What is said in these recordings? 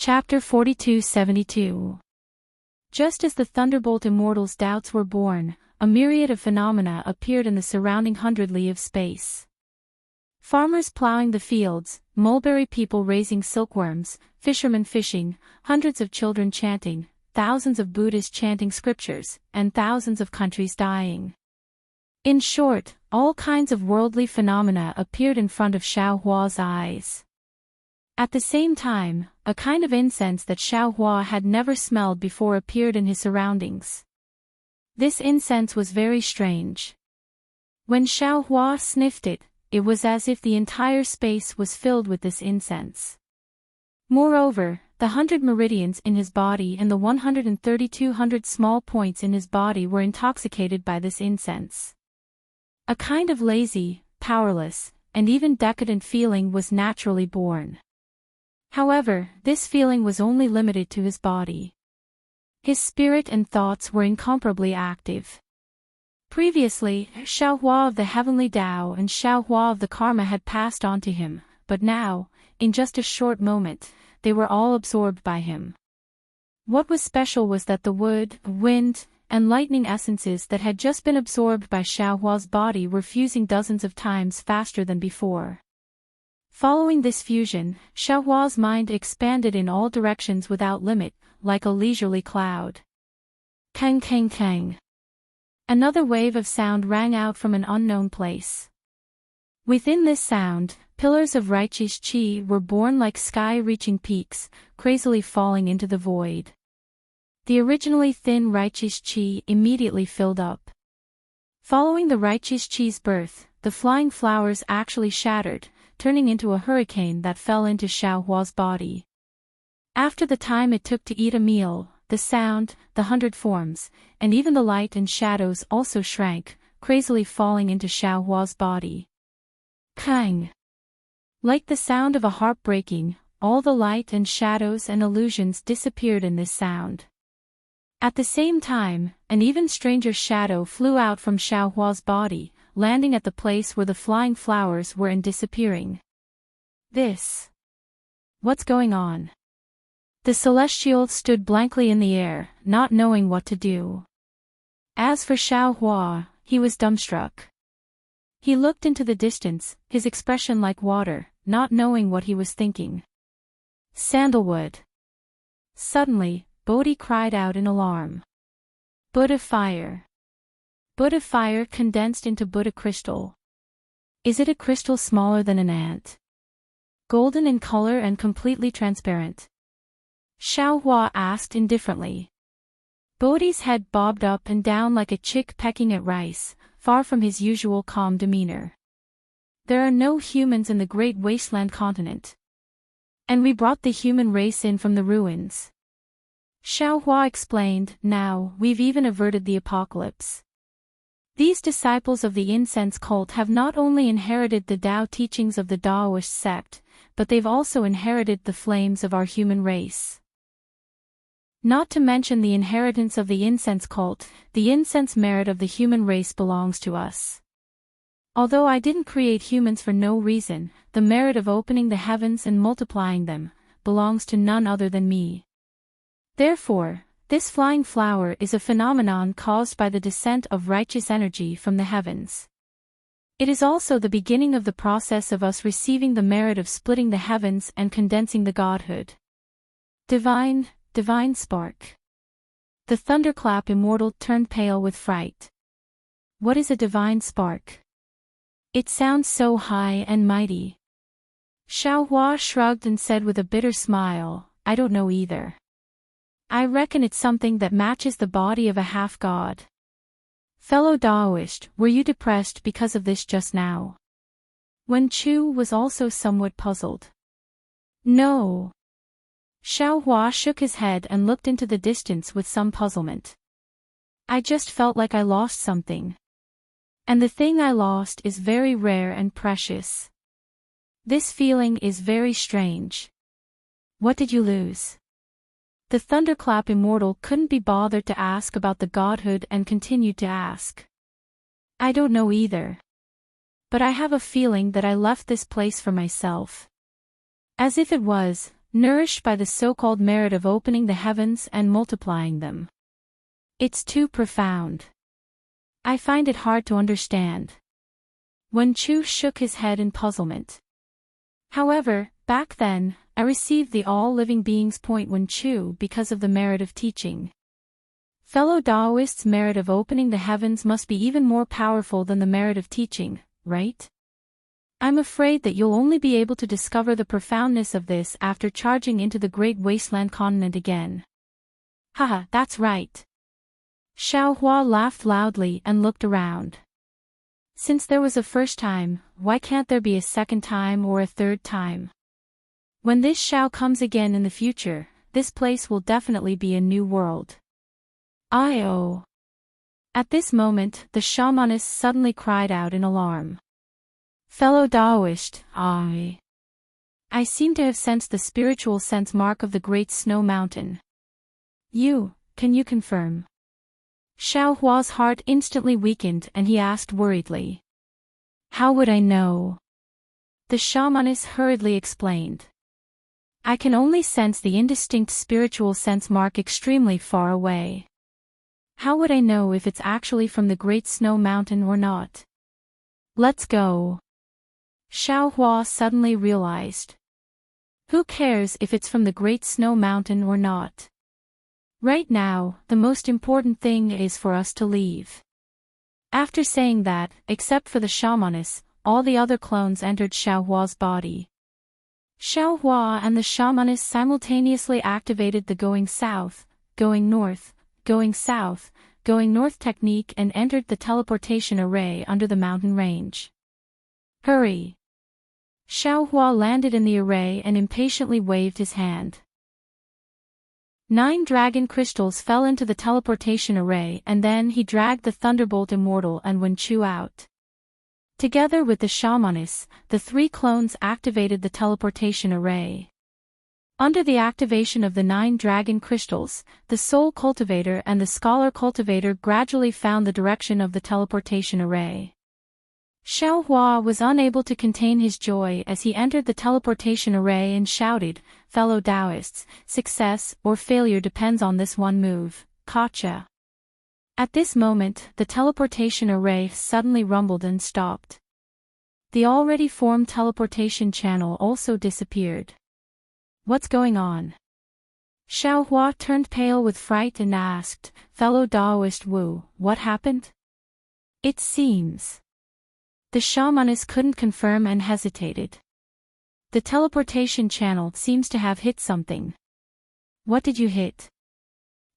Chapter 4272. Just as the Thunderbolt Immortal's doubts were born, a myriad of phenomena appeared in the surrounding 100 li of space. Farmers plowing the fields, mulberry people raising silkworms, fishermen fishing, hundreds of children chanting, thousands of Buddhists chanting scriptures, and thousands of countries dying. In short, all kinds of worldly phenomena appeared in front of Xiao Hua's eyes. At the same time, a kind of incense that Xiao Hua had never smelled before appeared in his surroundings. This incense was very strange. When Xiao Hua sniffed it, it was as if the entire space was filled with this incense. Moreover, the 100 meridians in his body and the 132 small points in his body were intoxicated by this incense. A kind of lazy, powerless, and even decadent feeling was naturally born. However, this feeling was only limited to his body. His spirit and thoughts were incomparably active. Previously, Xiao Hua of the Heavenly Tao and Xiao Hua of the Karma had passed on to him, but now, in just a short moment, they were all absorbed by him. What was special was that the wood, wind, and lightning essences that had just been absorbed by Xiao Hua's body were fusing dozens of times faster than before. Following this fusion, Xiao Hua's mind expanded in all directions without limit, like a leisurely cloud. Kang kang kang. Another wave of sound rang out from an unknown place. Within this sound, pillars of righteous qi were born like sky-reaching peaks, crazily falling into the void. The originally thin righteous qi immediately filled up. Following the righteous qi's birth, the flying flowers actually shattered, turning into a hurricane that fell into Xiao Hua's body. After the time it took to eat a meal, the sound, the 100 forms, and even the light and shadows also shrank, crazily falling into Xiao Hua's body. Kang! Like the sound of a harp breaking, all the light and shadows and illusions disappeared in this sound. At the same time, an even stranger shadow flew out from Xiao Hua's body, landing at the place where the flying flowers were and disappearing. What's going on? The celestial stood blankly in the air, not knowing what to do. As for Xiao Hua, he was dumbstruck. He looked into the distance, his expression like water, not knowing what he was thinking. Sandalwood. Suddenly, Bodhi cried out in alarm. Buddha fire. Buddha fire condensed into Buddha crystal. Is it a crystal smaller than an ant? Golden in color and completely transparent? Xiao Hua asked indifferently. Bodhi's head bobbed up and down like a chick pecking at rice, far from his usual calm demeanor. There are no humans in the great wasteland continent. And we brought the human race in from the ruins. Xiao Hua explained, now, we've even averted the apocalypse. These disciples of the incense cult have not only inherited the Tao teachings of the Taoist sect, but they've also inherited the flames of our human race. Not to mention the inheritance of the incense cult, the incense merit of the human race belongs to us. Although I didn't create humans for no reason, the merit of opening the heavens and multiplying them belongs to none other than me. Therefore, this flying flower is a phenomenon caused by the descent of righteous energy from the heavens. It is also the beginning of the process of us receiving the merit of splitting the heavens and condensing the godhood. Divine spark. The thunderclap immortal turned pale with fright. What is a divine spark? It sounds so high and mighty. Xiao Hua shrugged and said with a bitter smile, I don't know either. I reckon it's something that matches the body of a half-god. Fellow Taoist, were you depressed because of this just now? Wen Chu was also somewhat puzzled. No. Xiao Hua shook his head and looked into the distance with some puzzlement. I just felt like I lost something. And the thing I lost is very rare and precious. This feeling is very strange. What did you lose? The thunderclap immortal couldn't be bothered to ask about the godhood and continued to ask. I don't know either. But I have a feeling that I left this place for myself. As if it was, nourished by the so-called merit of opening the heavens and multiplying them. It's too profound. I find it hard to understand. Wen Chu shook his head in puzzlement. However, back then, I received the all-living being's point Wen Chu because of the merit of teaching. Fellow Taoists' merit of opening the heavens must be even more powerful than the merit of teaching, right? I'm afraid that you'll only be able to discover the profoundness of this after charging into the great wasteland continent again. Haha, that's right. Xiao Hua laughed loudly and looked around. Since there was a first time, why can't there be a second time or a third time? When this Xiao comes again in the future, this place will definitely be a new world. I-oh. At this moment, the shamaness suddenly cried out in alarm. Fellow Taoist, I seem to have sensed the spiritual sense mark of the great snow mountain. Can you confirm? Xiao Hua's heart instantly weakened and he asked worriedly. How would I know? The shamaness hurriedly explained. I can only sense the indistinct spiritual sense mark extremely far away. How would I know if it's actually from the Great Snow Mountain or not? Let's go. Xiao Hua suddenly realized. Who cares if it's from the Great Snow Mountain or not? Right now, the most important thing is for us to leave. After saying that, except for the shamaness, all the other clones entered Xiao Hua's body. Xiao Hua and the shamaness simultaneously activated the going south, going north, going south, going north technique and entered the teleportation array under the mountain range. Hurry! Xiao Hua landed in the array and impatiently waved his hand. 9 dragon crystals fell into the teleportation array and then he dragged the Thunderbolt Immortal and Wen Chu out. Together with the shamaness, the 3 clones activated the teleportation array. Under the activation of the 9 dragon crystals, the Soul Cultivator and the Scholar Cultivator gradually found the direction of the teleportation array. Xiao Hua was unable to contain his joy as he entered the teleportation array and shouted, Fellow Taoists, success or failure depends on this one move, gotcha. At this moment, the teleportation array suddenly rumbled and stopped. The already formed teleportation channel also disappeared. What's going on? Xiao Hua turned pale with fright and asked, Fellow Taoist Wu, what happened? It seems. The shamaness couldn't confirm and hesitated. The teleportation channel seems to have hit something. What did you hit?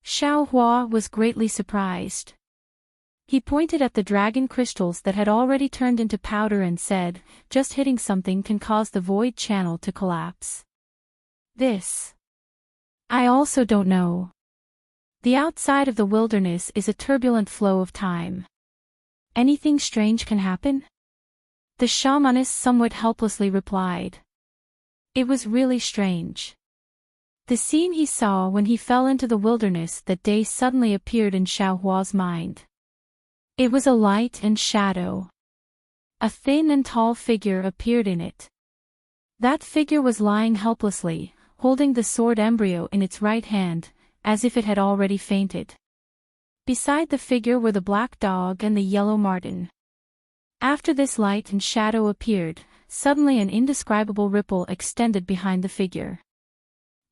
Xiao Hua was greatly surprised. He pointed at the dragon crystals that had already turned into powder and said, just hitting something can cause the void channel to collapse. This. I also don't know. The outside of the wilderness is a turbulent flow of time. Anything strange can happen? The shamaness somewhat helplessly replied. It was really strange. The scene he saw when he fell into the wilderness that day suddenly appeared in Xiao Hua's mind. It was a light and shadow. A thin and tall figure appeared in it. That figure was lying helplessly, holding the sword embryo in its right hand, as if it had already fainted. Beside the figure were the black dog and the yellow marten. After this light and shadow appeared, suddenly an indescribable ripple extended behind the figure.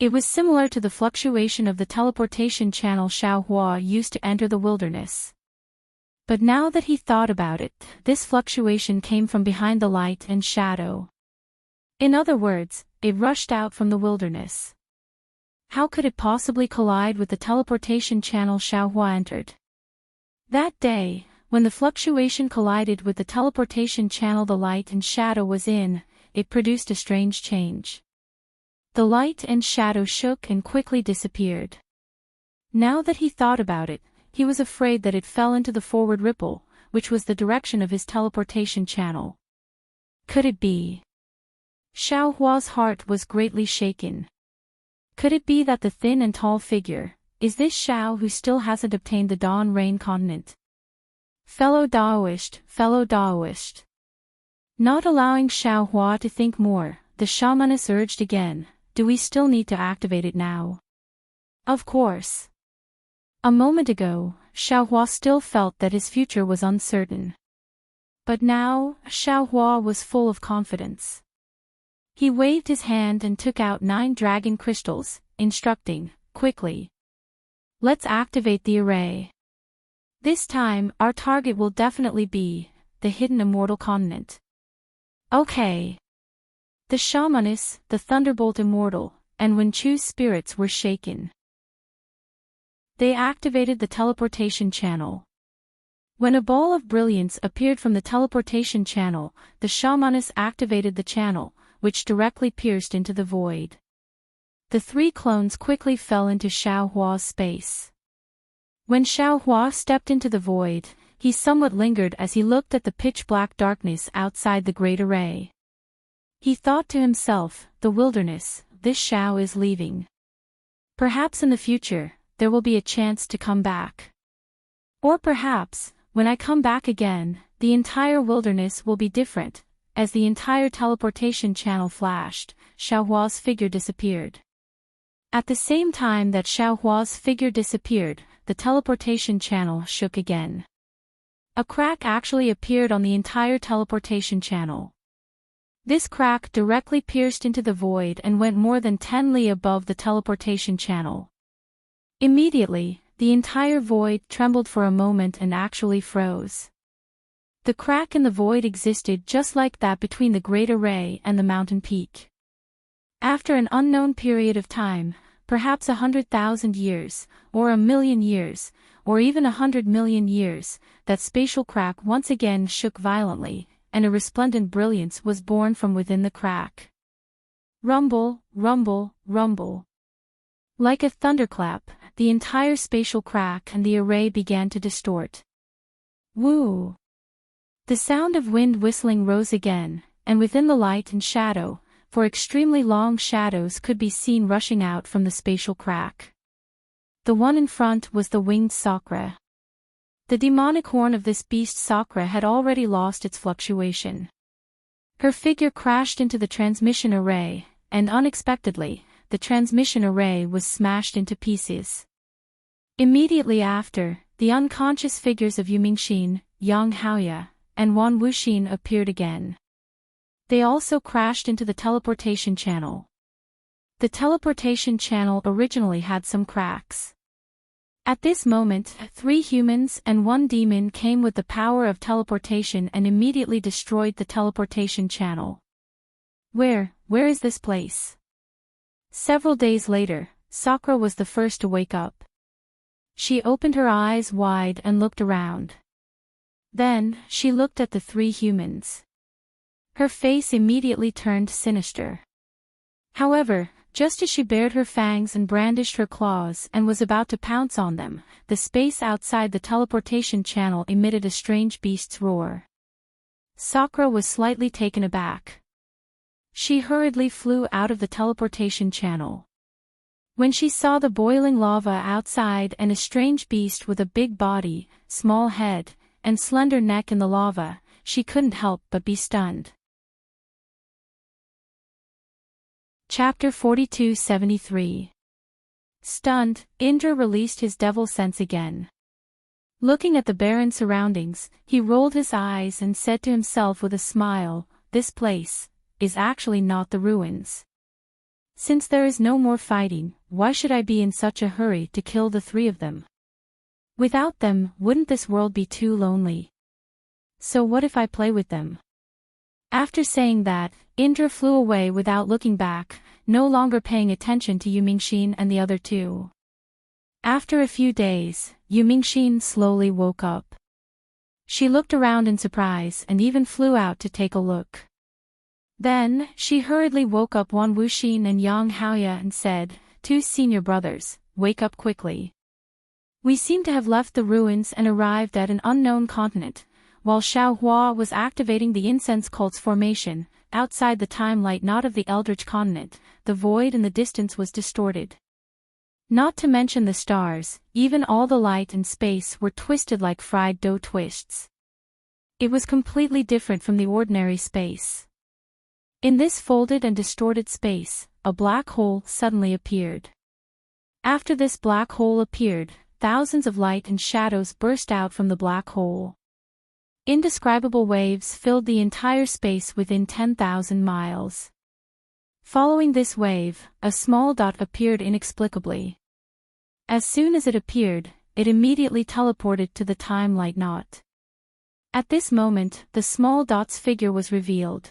It was similar to the fluctuation of the teleportation channel Xiao Hua used to enter the wilderness. But now that he thought about it, this fluctuation came from behind the light and shadow. In other words, it rushed out from the wilderness. How could it possibly collide with the teleportation channel Xiao Hua entered? That day, when the fluctuation collided with the teleportation channel the light and shadow was in, it produced a strange change. The light and shadow shook and quickly disappeared. Now that he thought about it, he was afraid that it fell into the forward ripple, which was the direction of his teleportation channel. Could it be? Xiao Hua's heart was greatly shaken. Could it be that the thin and tall figure, is this Xiao who still hasn't obtained the Dawn Rain continent? Fellow Taoist, fellow Taoist. Not allowing Xiao Hua to think more, the shamaness urged again, do we still need to activate it now? Of course. A moment ago, Xiaohua still felt that his future was uncertain. But now, Xiaohua was full of confidence. He waved his hand and took out 9 dragon crystals, instructing, quickly. Let's activate the array. This time, our target will definitely be the hidden immortal continent. Okay. The Shamaness, the Thunderbolt Immortal, and Wenchu's spirits were shaken. They activated the teleportation channel. When a ball of brilliance appeared from the teleportation channel, the Shamaness activated the channel, which directly pierced into the void. The 3 clones quickly fell into Xiaohua's space. When Xiaohua stepped into the void, he somewhat lingered as he looked at the pitch-black darkness outside the great array. He thought to himself, the wilderness, this Xiao is leaving. Perhaps in the future, there will be a chance to come back. Or perhaps, when I come back again, the entire wilderness will be different. As the entire teleportation channel flashed, Xiaohua's figure disappeared. At the same time that Xiaohua's figure disappeared, the teleportation channel shook again. A crack actually appeared on the entire teleportation channel. This crack directly pierced into the void and went more than 10 li above the teleportation channel. Immediately, the entire void trembled for a moment and actually froze. The crack in the void existed just like that between the great array and the mountain peak. After an unknown period of time, perhaps 100,000 years, or 1,000,000 years, or even 100 million years, that spatial crack once again shook violently, and a resplendent brilliance was born from within the crack. Rumble, rumble, rumble. Like a thunderclap, the entire spatial crack and the array began to distort. Woo! The sound of wind whistling rose again, and within the light and shadow, for extremely long shadows could be seen rushing out from the spatial crack. The one in front was the winged Sakra. The demonic horn of this beast Sakra had already lost its fluctuation. Her figure crashed into the transmission array, and unexpectedly, the transmission array was smashed into pieces. Immediately after, the unconscious figures of Yu Mingxin, Yang Haoya, and Wan Wuxin appeared again. They also crashed into the teleportation channel. The teleportation channel originally had some cracks. At this moment, 3 humans and 1 demon came with the power of teleportation and immediately destroyed the teleportation channel. Where is this place? Several days later, Sakra was the first to wake up. She opened her eyes wide and looked around. Then, she looked at the 3 humans. Her face immediately turned sinister. However, just as she bared her fangs and brandished her claws and was about to pounce on them, the space outside the teleportation channel emitted a strange beast's roar. Sakra was slightly taken aback. She hurriedly flew out of the teleportation channel. When she saw the boiling lava outside and a strange beast with a big body, small head, and slender neck in the lava, she couldn't help but be stunned. Chapter 4273. Stunned, Indra released his devil sense again. Looking at the barren surroundings, he rolled his eyes and said to himself with a smile, "This place is actually not the ruins. Since there is no more fighting, why should I be in such a hurry to kill the 3 of them? Without them, wouldn't this world be too lonely? So what if I play with them?" After saying that, Indra flew away without looking back, no longer paying attention to Yu Mingxin and the other 2. After a few days, Yu Mingxin slowly woke up. She looked around in surprise and even flew out to take a look. Then, she hurriedly woke up Wan Wuxin and Yang Haoya and said, "2 senior brothers, wake up quickly. We seem to have left the ruins and arrived at an unknown continent." While Xiaohua was activating the incense cult's formation, outside the time-light knot of the Eldritch continent, the void in the distance was distorted. Not to mention the stars, even all the light and space were twisted like fried dough twists. It was completely different from the ordinary space. In this folded and distorted space, a black hole suddenly appeared. After this black hole appeared, thousands of light and shadows burst out from the black hole. Indescribable waves filled the entire space within 10,000 miles. Following this wave, a small dot appeared inexplicably. As soon as it appeared, it immediately teleported to the time-light knot. At this moment, the small dot's figure was revealed.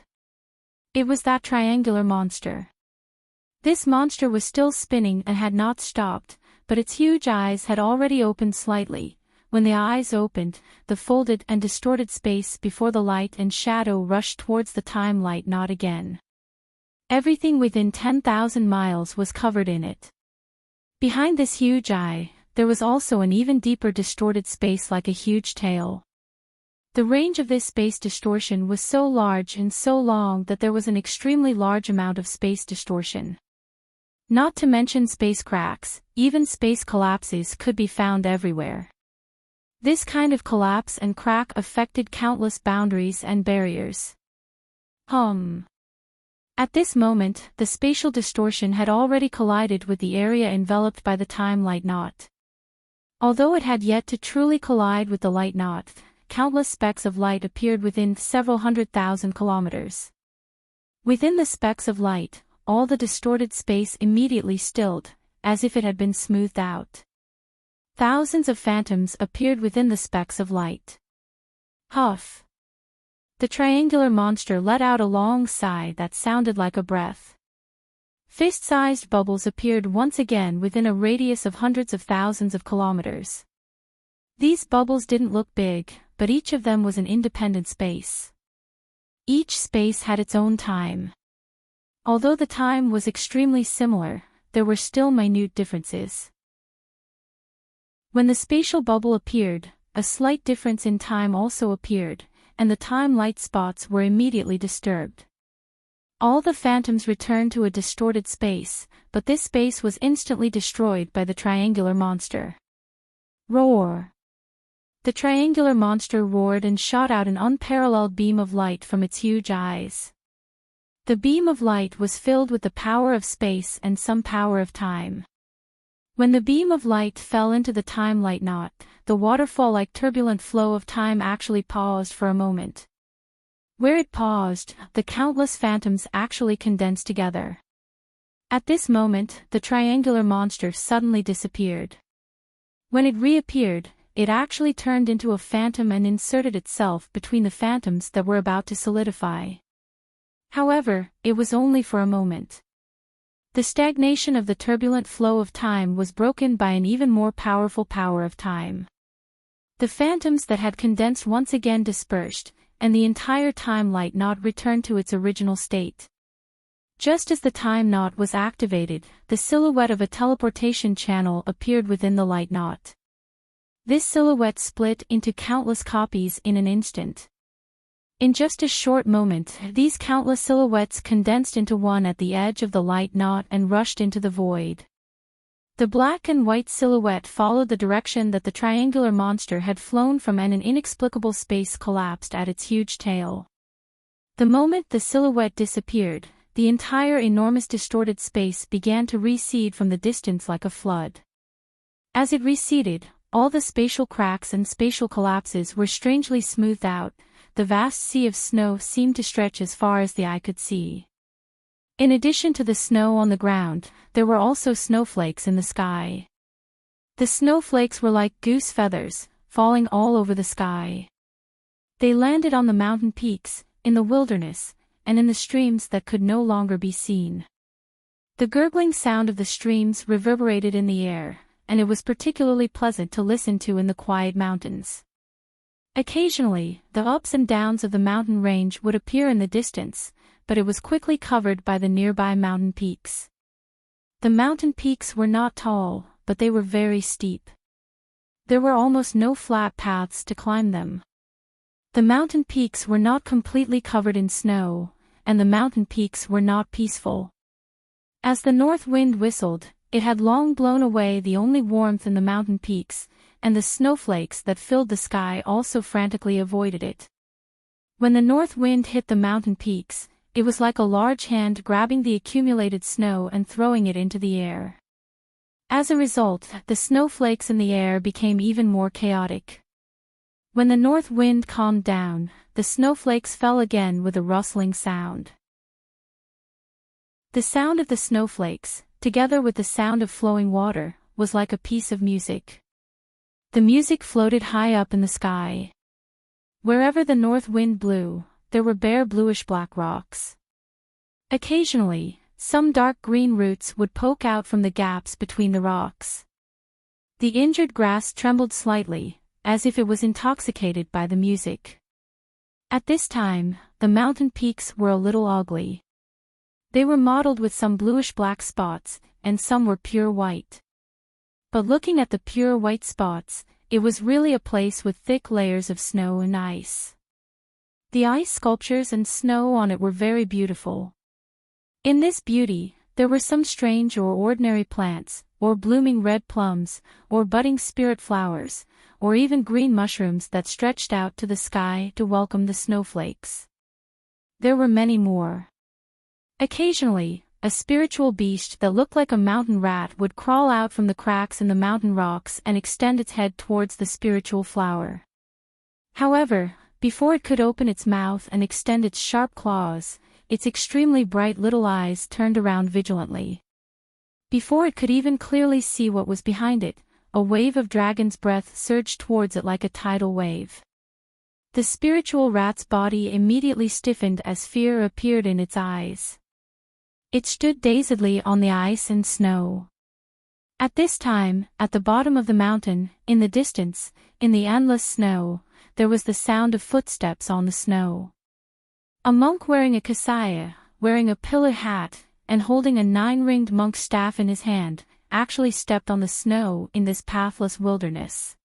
It was that triangular monster. This monster was still spinning and had not stopped, but its huge eyes had already opened slightly. When the eyes opened, the folded and distorted space before the light and shadow rushed towards the time-light knot again. Everything within 10,000 miles was covered in it. Behind this huge eye, there was also an even deeper distorted space like a huge tail. The range of this space distortion was so large and so long that there was an extremely large amount of space distortion. Not to mention space cracks, even space collapses could be found everywhere. This kind of collapse and crack affected countless boundaries and barriers. At this moment, the spatial distortion had already collided with the area enveloped by the time-light knot. Although it had yet to truly collide with the light knot, countless specks of light appeared within several 100,000 kilometers. Within the specks of light, all the distorted space immediately stilled, as if it had been smoothed out. Thousands of phantoms appeared within the specks of light. Huff! The triangular monster let out a long sigh that sounded like a breath. Fist-sized bubbles appeared once again within a radius of hundreds of thousands of kilometers. These bubbles didn't look big, but each of them was an independent space. Each space had its own time. Although the time was extremely similar, there were still minute differences. When the spatial bubble appeared, a slight difference in time also appeared, and the time-light spots were immediately disturbed. All the phantoms returned to a distorted space, but this space was instantly destroyed by the triangular monster. Roar! The triangular monster roared and shot out an unparalleled beam of light from its huge eyes. The beam of light was filled with the power of space and some power of time. When the beam of light fell into the time-light knot, the waterfall-like turbulent flow of time actually paused for a moment. Where it paused, the countless phantoms actually condensed together. At this moment, the triangular monster suddenly disappeared. When it reappeared, it actually turned into a phantom and inserted itself between the phantoms that were about to solidify. However, it was only for a moment. The stagnation of the turbulent flow of time was broken by an even more powerful power of time. The phantoms that had condensed once again dispersed, and the entire time-light knot returned to its original state. Just as the time knot was activated, the silhouette of a teleportation channel appeared within the light knot. This silhouette split into countless copies in an instant. In just a short moment, these countless silhouettes condensed into one at the edge of the light knot and rushed into the void. The black and white silhouette followed the direction that the triangular monster had flown from, and an inexplicable space collapsed at its huge tail. The moment the silhouette disappeared, the entire enormous distorted space began to recede from the distance like a flood. As it receded, all the spatial cracks and spatial collapses were strangely smoothed out. The vast sea of snow seemed to stretch as far as the eye could see. In addition to the snow on the ground, there were also snowflakes in the sky. The snowflakes were like goose feathers, falling all over the sky. They landed on the mountain peaks, in the wilderness, and in the streams that could no longer be seen. The gurgling sound of the streams reverberated in the air, and it was particularly pleasant to listen to in the quiet mountains. Occasionally, the ups and downs of the mountain range would appear in the distance, but it was quickly covered by the nearby mountain peaks. The mountain peaks were not tall, but they were very steep. There were almost no flat paths to climb them. The mountain peaks were not completely covered in snow, and the mountain peaks were not peaceful. As the north wind whistled, it had long blown away the only warmth in the mountain peaks, and the snowflakes that filled the sky also frantically avoided it. When the north wind hit the mountain peaks, it was like a large hand grabbing the accumulated snow and throwing it into the air. As a result, the snowflakes in the air became even more chaotic. When the north wind calmed down, the snowflakes fell again with a rustling sound. The sound of the snowflakes, together with the sound of flowing water, was like a piece of music. The music floated high up in the sky. Wherever the north wind blew, there were bare bluish-black rocks. Occasionally, some dark green roots would poke out from the gaps between the rocks. The injured grass trembled slightly, as if it was intoxicated by the music. At this time, the mountain peaks were a little ugly. They were mottled with some bluish-black spots, and some were pure white. But looking at the pure white spots, it was really a place with thick layers of snow and ice. The ice sculptures and snow on it were very beautiful. In this beauty, there were some strange or ordinary plants, or blooming red plums, or budding spirit flowers, or even green mushrooms that stretched out to the sky to welcome the snowflakes. There were many more. Occasionally, a spiritual beast that looked like a mountain rat would crawl out from the cracks in the mountain rocks and extend its head towards the spiritual flower. However, before it could open its mouth and extend its sharp claws, its extremely bright little eyes turned around vigilantly. Before it could even clearly see what was behind it, a wave of dragon's breath surged towards it like a tidal wave. The spiritual rat's body immediately stiffened as fear appeared in its eyes. It stood dazedly on the ice and snow. At this time, at the bottom of the mountain, in the distance, in the endless snow, there was the sound of footsteps on the snow. A monk wearing a kasaya, wearing a pillar hat, and holding a 9-ringed monk's staff in his hand, actually stepped on the snow in this pathless wilderness.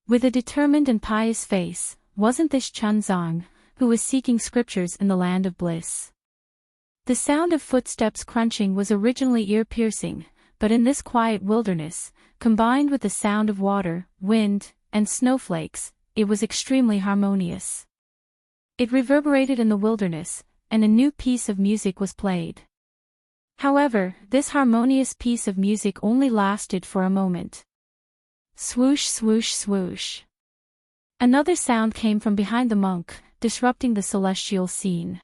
With a determined and pious face, wasn't this Chunzong, who was seeking scriptures in the land of bliss? The sound of footsteps crunching was originally ear-piercing, but in this quiet wilderness, combined with the sound of water, wind, and snowflakes, it was extremely harmonious. It reverberated in the wilderness, and a new piece of music was played. However, this harmonious piece of music only lasted for a moment. Swoosh, swoosh, swoosh. Another sound came from behind the monk, disrupting the celestial scene.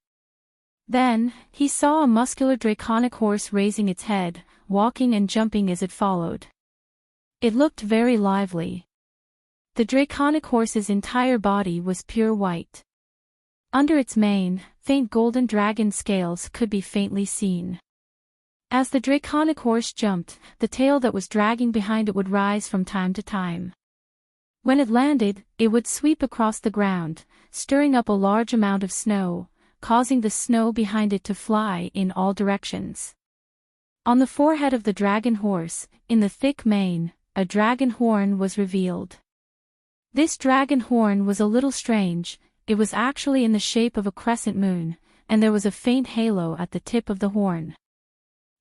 Then, he saw a muscular draconic horse raising its head, walking and jumping as it followed. It looked very lively. The draconic horse's entire body was pure white. Under its mane, faint golden dragon scales could be faintly seen. As the draconic horse jumped, the tail that was dragging behind it would rise from time to time. When it landed, it would sweep across the ground, stirring up a large amount of snow, causing the snow behind it to fly in all directions. On the forehead of the dragon horse, in the thick mane, a dragon horn was revealed. This dragon horn was a little strange. It was actually in the shape of a crescent moon, and there was a faint halo at the tip of the horn.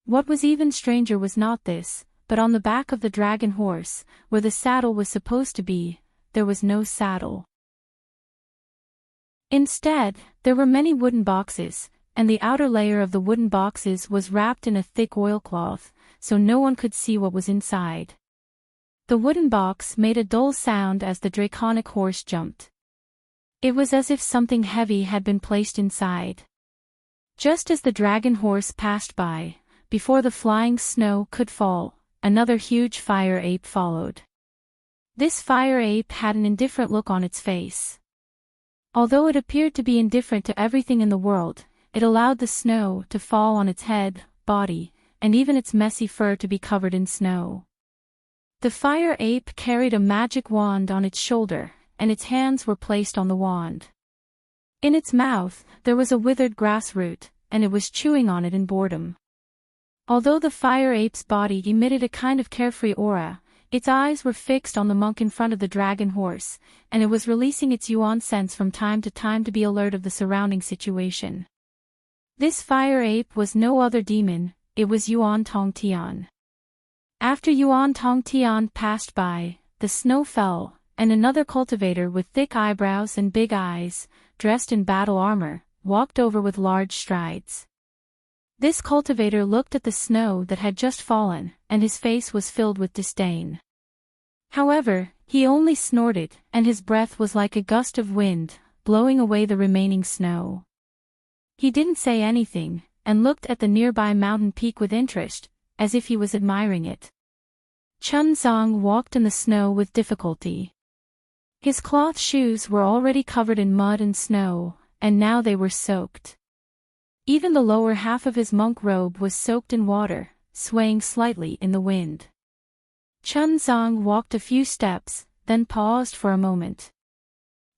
What was even stranger was not this, but on the back of the dragon horse, where the saddle was supposed to be, there was no saddle. Instead, there were many wooden boxes, and the outer layer of the wooden boxes was wrapped in a thick oilcloth, so no one could see what was inside. The wooden box made a dull sound as the draconic horse jumped. It was as if something heavy had been placed inside. Just as the dragon horse passed by, before the flying snow could fall, another huge fire ape followed. This fire ape had an indifferent look on its face. Although it appeared to be indifferent to everything in the world, it allowed the snow to fall on its head, body, and even its messy fur to be covered in snow. The fire ape carried a magic wand on its shoulder, and its hands were placed on the wand. In its mouth, there was a withered grass root, and it was chewing on it in boredom. Although the fire ape's body emitted a kind of carefree aura, its eyes were fixed on the monk in front of the dragon horse, and it was releasing its yuan sense from time to time to be alert of the surrounding situation. This fire ape was no other demon, it was Yuan Tong Tian. After Yuan Tong Tian passed by, the snow fell, and another cultivator with thick eyebrows and big eyes, dressed in battle armor, walked over with large strides. This cultivator looked at the snow that had just fallen, and his face was filled with disdain. However, he only snorted, and his breath was like a gust of wind, blowing away the remaining snow. He didn't say anything, and looked at the nearby mountain peak with interest, as if he was admiring it. Chunzong walked in the snow with difficulty. His cloth shoes were already covered in mud and snow, and now they were soaked. Even the lower half of his monk robe was soaked in water, swaying slightly in the wind. Chunzong walked a few steps, then paused for a moment.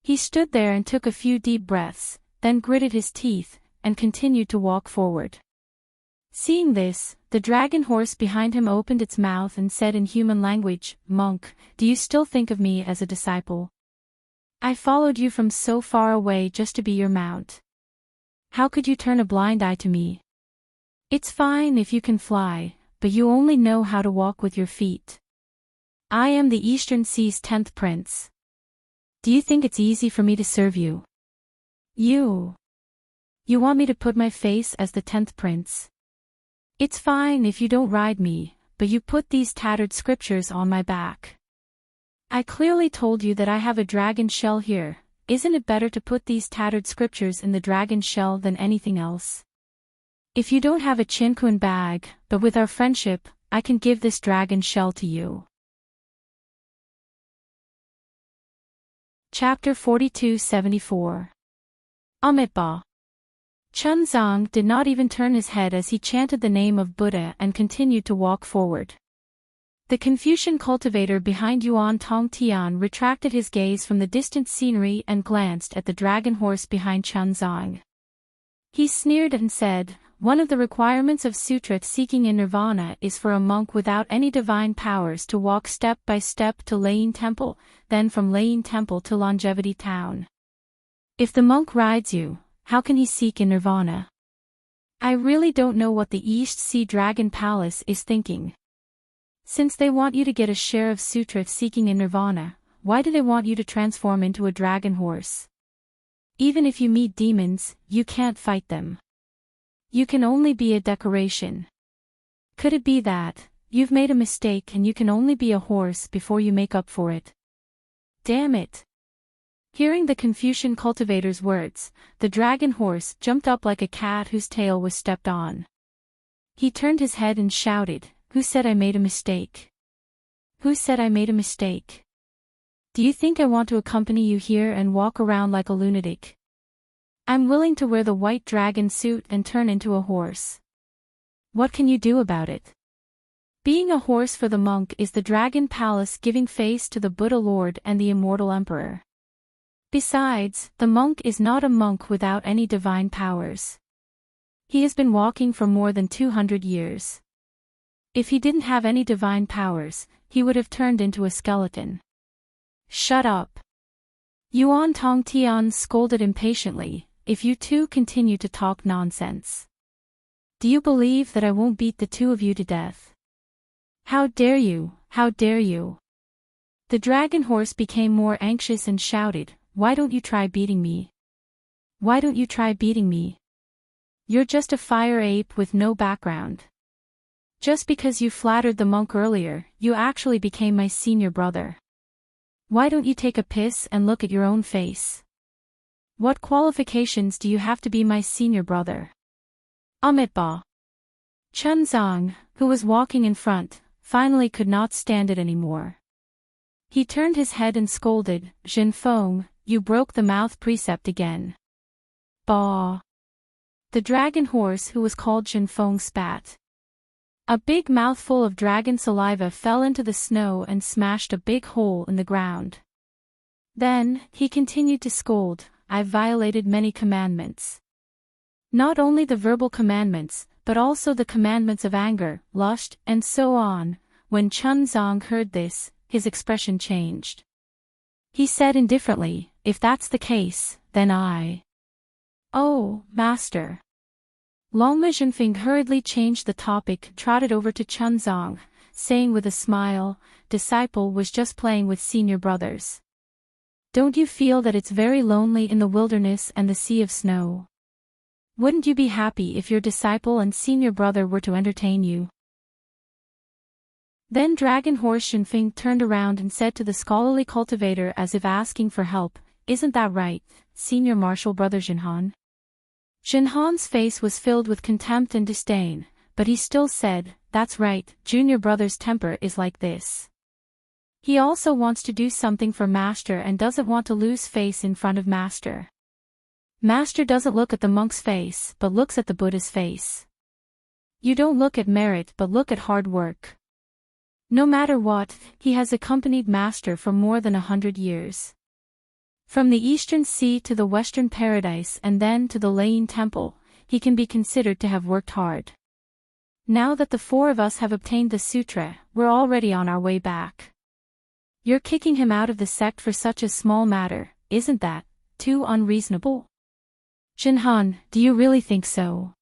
He stood there and took a few deep breaths, then gritted his teeth, and continued to walk forward. Seeing this, the dragon horse behind him opened its mouth and said in human language, "Monk, do you still think of me as a disciple? I followed you from so far away just to be your mount. How could you turn a blind eye to me? It's fine if you can fly, but you only know how to walk with your feet. I am the Eastern Sea's 10th prince. Do you think it's easy for me to serve you? You want me to put my face as the 10th prince? It's fine if you don't ride me, but you put these tattered scriptures on my back. I clearly told you that I have a dragon shell here. Isn't it better to put these tattered scriptures in the dragon shell than anything else? If you don't have a Chinquan bag, but with our friendship, I can give this dragon shell to you." Chapter 42-74. Amitabha. Chunzong did not even turn his head as he chanted the name of Buddha and continued to walk forward. The Confucian cultivator behind Yuan Tongtian retracted his gaze from the distant scenery and glanced at the dragon horse behind Chunzong. He sneered and said, "One of the requirements of sutra seeking in nirvana is for a monk without any divine powers to walk step by step to Lane Temple, then from Lane Temple to Longevity Town. If the monk rides you, how can he seek in nirvana? I really don't know what the East Sea Dragon Palace is thinking. Since they want you to get a share of sutra seeking in nirvana, why do they want you to transform into a dragon horse? Even if you meet demons, you can't fight them. You can only be a decoration. Could it be that you've made a mistake and you can only be a horse before you make up for it? Damn it." Hearing the Confucian cultivator's words, the dragon horse jumped up like a cat whose tail was stepped on. He turned his head and shouted, "Who said I made a mistake? Who said I made a mistake? Do you think I want to accompany you here and walk around like a lunatic? I'm willing to wear the white dragon suit and turn into a horse. What can you do about it? Being a horse for the monk is the dragon palace giving face to the Buddha Lord and the immortal emperor. Besides, the monk is not a monk without any divine powers. He has been walking for more than 200 years. If he didn't have any divine powers, he would have turned into a skeleton." "Shut up!" Yuan Tongtian scolded impatiently, "If you two continue to talk nonsense. Do you believe that I won't beat the two of you to death? How dare you, how dare you?" The dragon horse became more anxious and shouted, "Why don't you try beating me? Why don't you try beating me? You're just a fire ape with no background. Just because you flattered the monk earlier, you actually became my senior brother. Why don't you take a piss and look at your own face? What qualifications do you have to be my senior brother?" Amitabha. Chunzong, who was walking in front, finally could not stand it anymore. He turned his head and scolded, "Zhenfeng, you broke the mouth precept again." Bah! The dragon horse who was called Zhenfeng spat. A big mouthful of dragon saliva fell into the snow and smashed a big hole in the ground. Then, he continued to scold, "I've violated many commandments. Not only the verbal commandments, but also the commandments of anger, lust, and so on." When Chunzong heard this, his expression changed. He said indifferently, "If that's the case, then I—" "Oh, master." Longma Zhenfeng hurriedly changed the topic, trotted over to Chunzong, saying with a smile, "Disciple was just playing with senior brothers. Don't you feel that it's very lonely in the wilderness and the sea of snow? Wouldn't you be happy if your disciple and senior brother were to entertain you? Then Dragon Horse Shinfeng turned around and said to the scholarly cultivator as if asking for help, "Isn't that right, senior martial brother Jinhan?" Jinhan's face was filled with contempt and disdain, but he still said, "That's right, junior brother's temper is like this. He also wants to do something for Master and doesn't want to lose face in front of Master. Master doesn't look at the monk's face but looks at the Buddha's face. You don't look at merit but look at hard work. No matter what, he has accompanied Master for more than 100 years. From the Eastern Sea to the Western Paradise and then to the Lane Temple, he can be considered to have worked hard. Now that the four of us have obtained the sutra, we're already on our way back. You're kicking him out of the sect for such a small matter, isn't that too unreasonable?" "Jinhan, do you really think so?"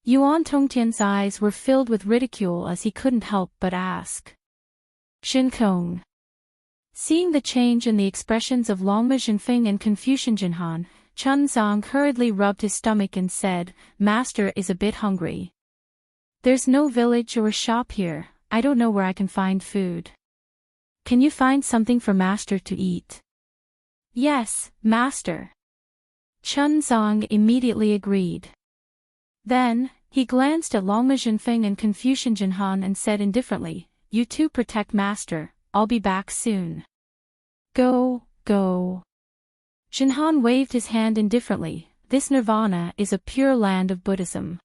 Yuan Tongtian's eyes were filled with ridicule as he couldn't help but ask. "Shinkong." Seeing the change in the expressions of Longma Jinfeng and Confucian Jinhan, Chun Zong hurriedly rubbed his stomach and said, "Master is a bit hungry. There's no village or shop here, I don't know where I can find food. Can you find something for Master to eat?" "Yes, Master." Chun Zong immediately agreed. Then, he glanced at Longma Jinfeng and Confucian Jinhan and said indifferently, "You two protect Master, I'll be back soon." "Go, go." Jinhan waved his hand indifferently. This nirvana is a pure land of Buddhism.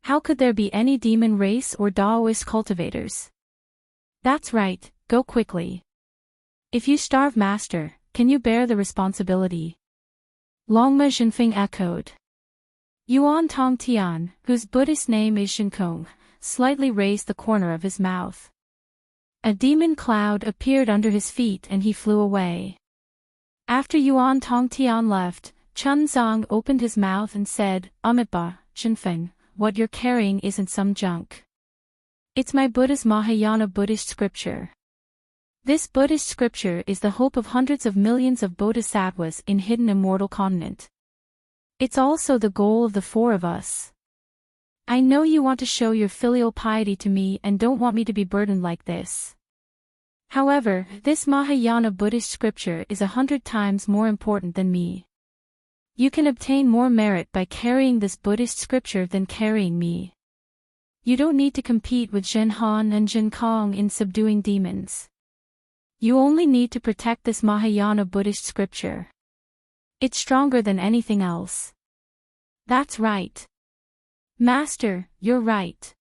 How could there be any demon race or Taoist cultivators? "That's right, go quickly. If you starve Master, can you bear the responsibility?" Longma Jinfeng echoed. Yuan Tongtian, whose Buddhist name is Shinkong, slightly raised the corner of his mouth. A demon cloud appeared under his feet and he flew away. After Yuan Tongtian left, Chun Zong opened his mouth and said, "Amitabha, Jinfeng, what you're carrying isn't some junk. It's my Buddha's Mahayana Buddhist scripture. This Buddhist scripture is the hope of hundreds of millions of bodhisattvas in hidden immortal continent. It's also the goal of the four of us. I know you want to show your filial piety to me and don't want me to be burdened like this. However, this Mahayana Buddhist scripture is 100 times more important than me. You can obtain more merit by carrying this Buddhist scripture than carrying me. You don't need to compete with Jinhan and Jinkong in subduing demons. You only need to protect this Mahayana Buddhist scripture. It's stronger than anything else." "That's right. Master, you're right."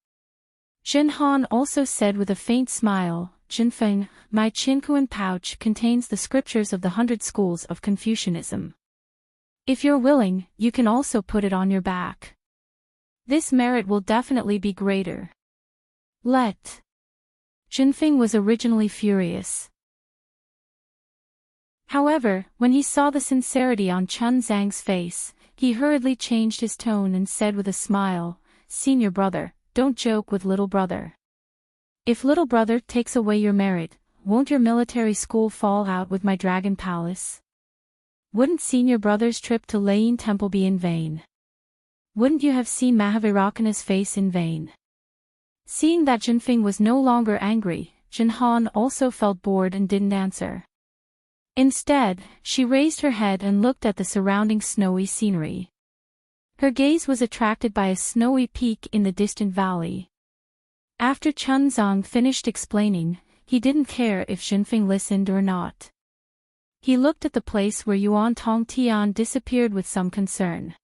Jinhan also said with a faint smile, "Jinfeng, my Qinkuan pouch contains the scriptures of the 100 schools of Confucianism. If you're willing, you can also put it on your back. This merit will definitely be greater." "Let." Jinfeng was originally furious. However, when he saw the sincerity on Chun Zhang's face, he hurriedly changed his tone and said with a smile, "Senior brother, don't joke with little brother. If little brother takes away your merit, won't your military school fall out with my dragon palace? Wouldn't senior brother's trip to Lane Temple be in vain? Wouldn't you have seen Mahavirakana's face in vain?" Seeing that Jinfeng was no longer angry, Jinhan also felt bored and didn't answer. Instead, she raised her head and looked at the surrounding snowy scenery. Her gaze was attracted by a snowy peak in the distant valley. After Chun Zong finished explaining, he didn't care if Jinfeng listened or not. He looked at the place where Yuan Tongtian disappeared with some concern.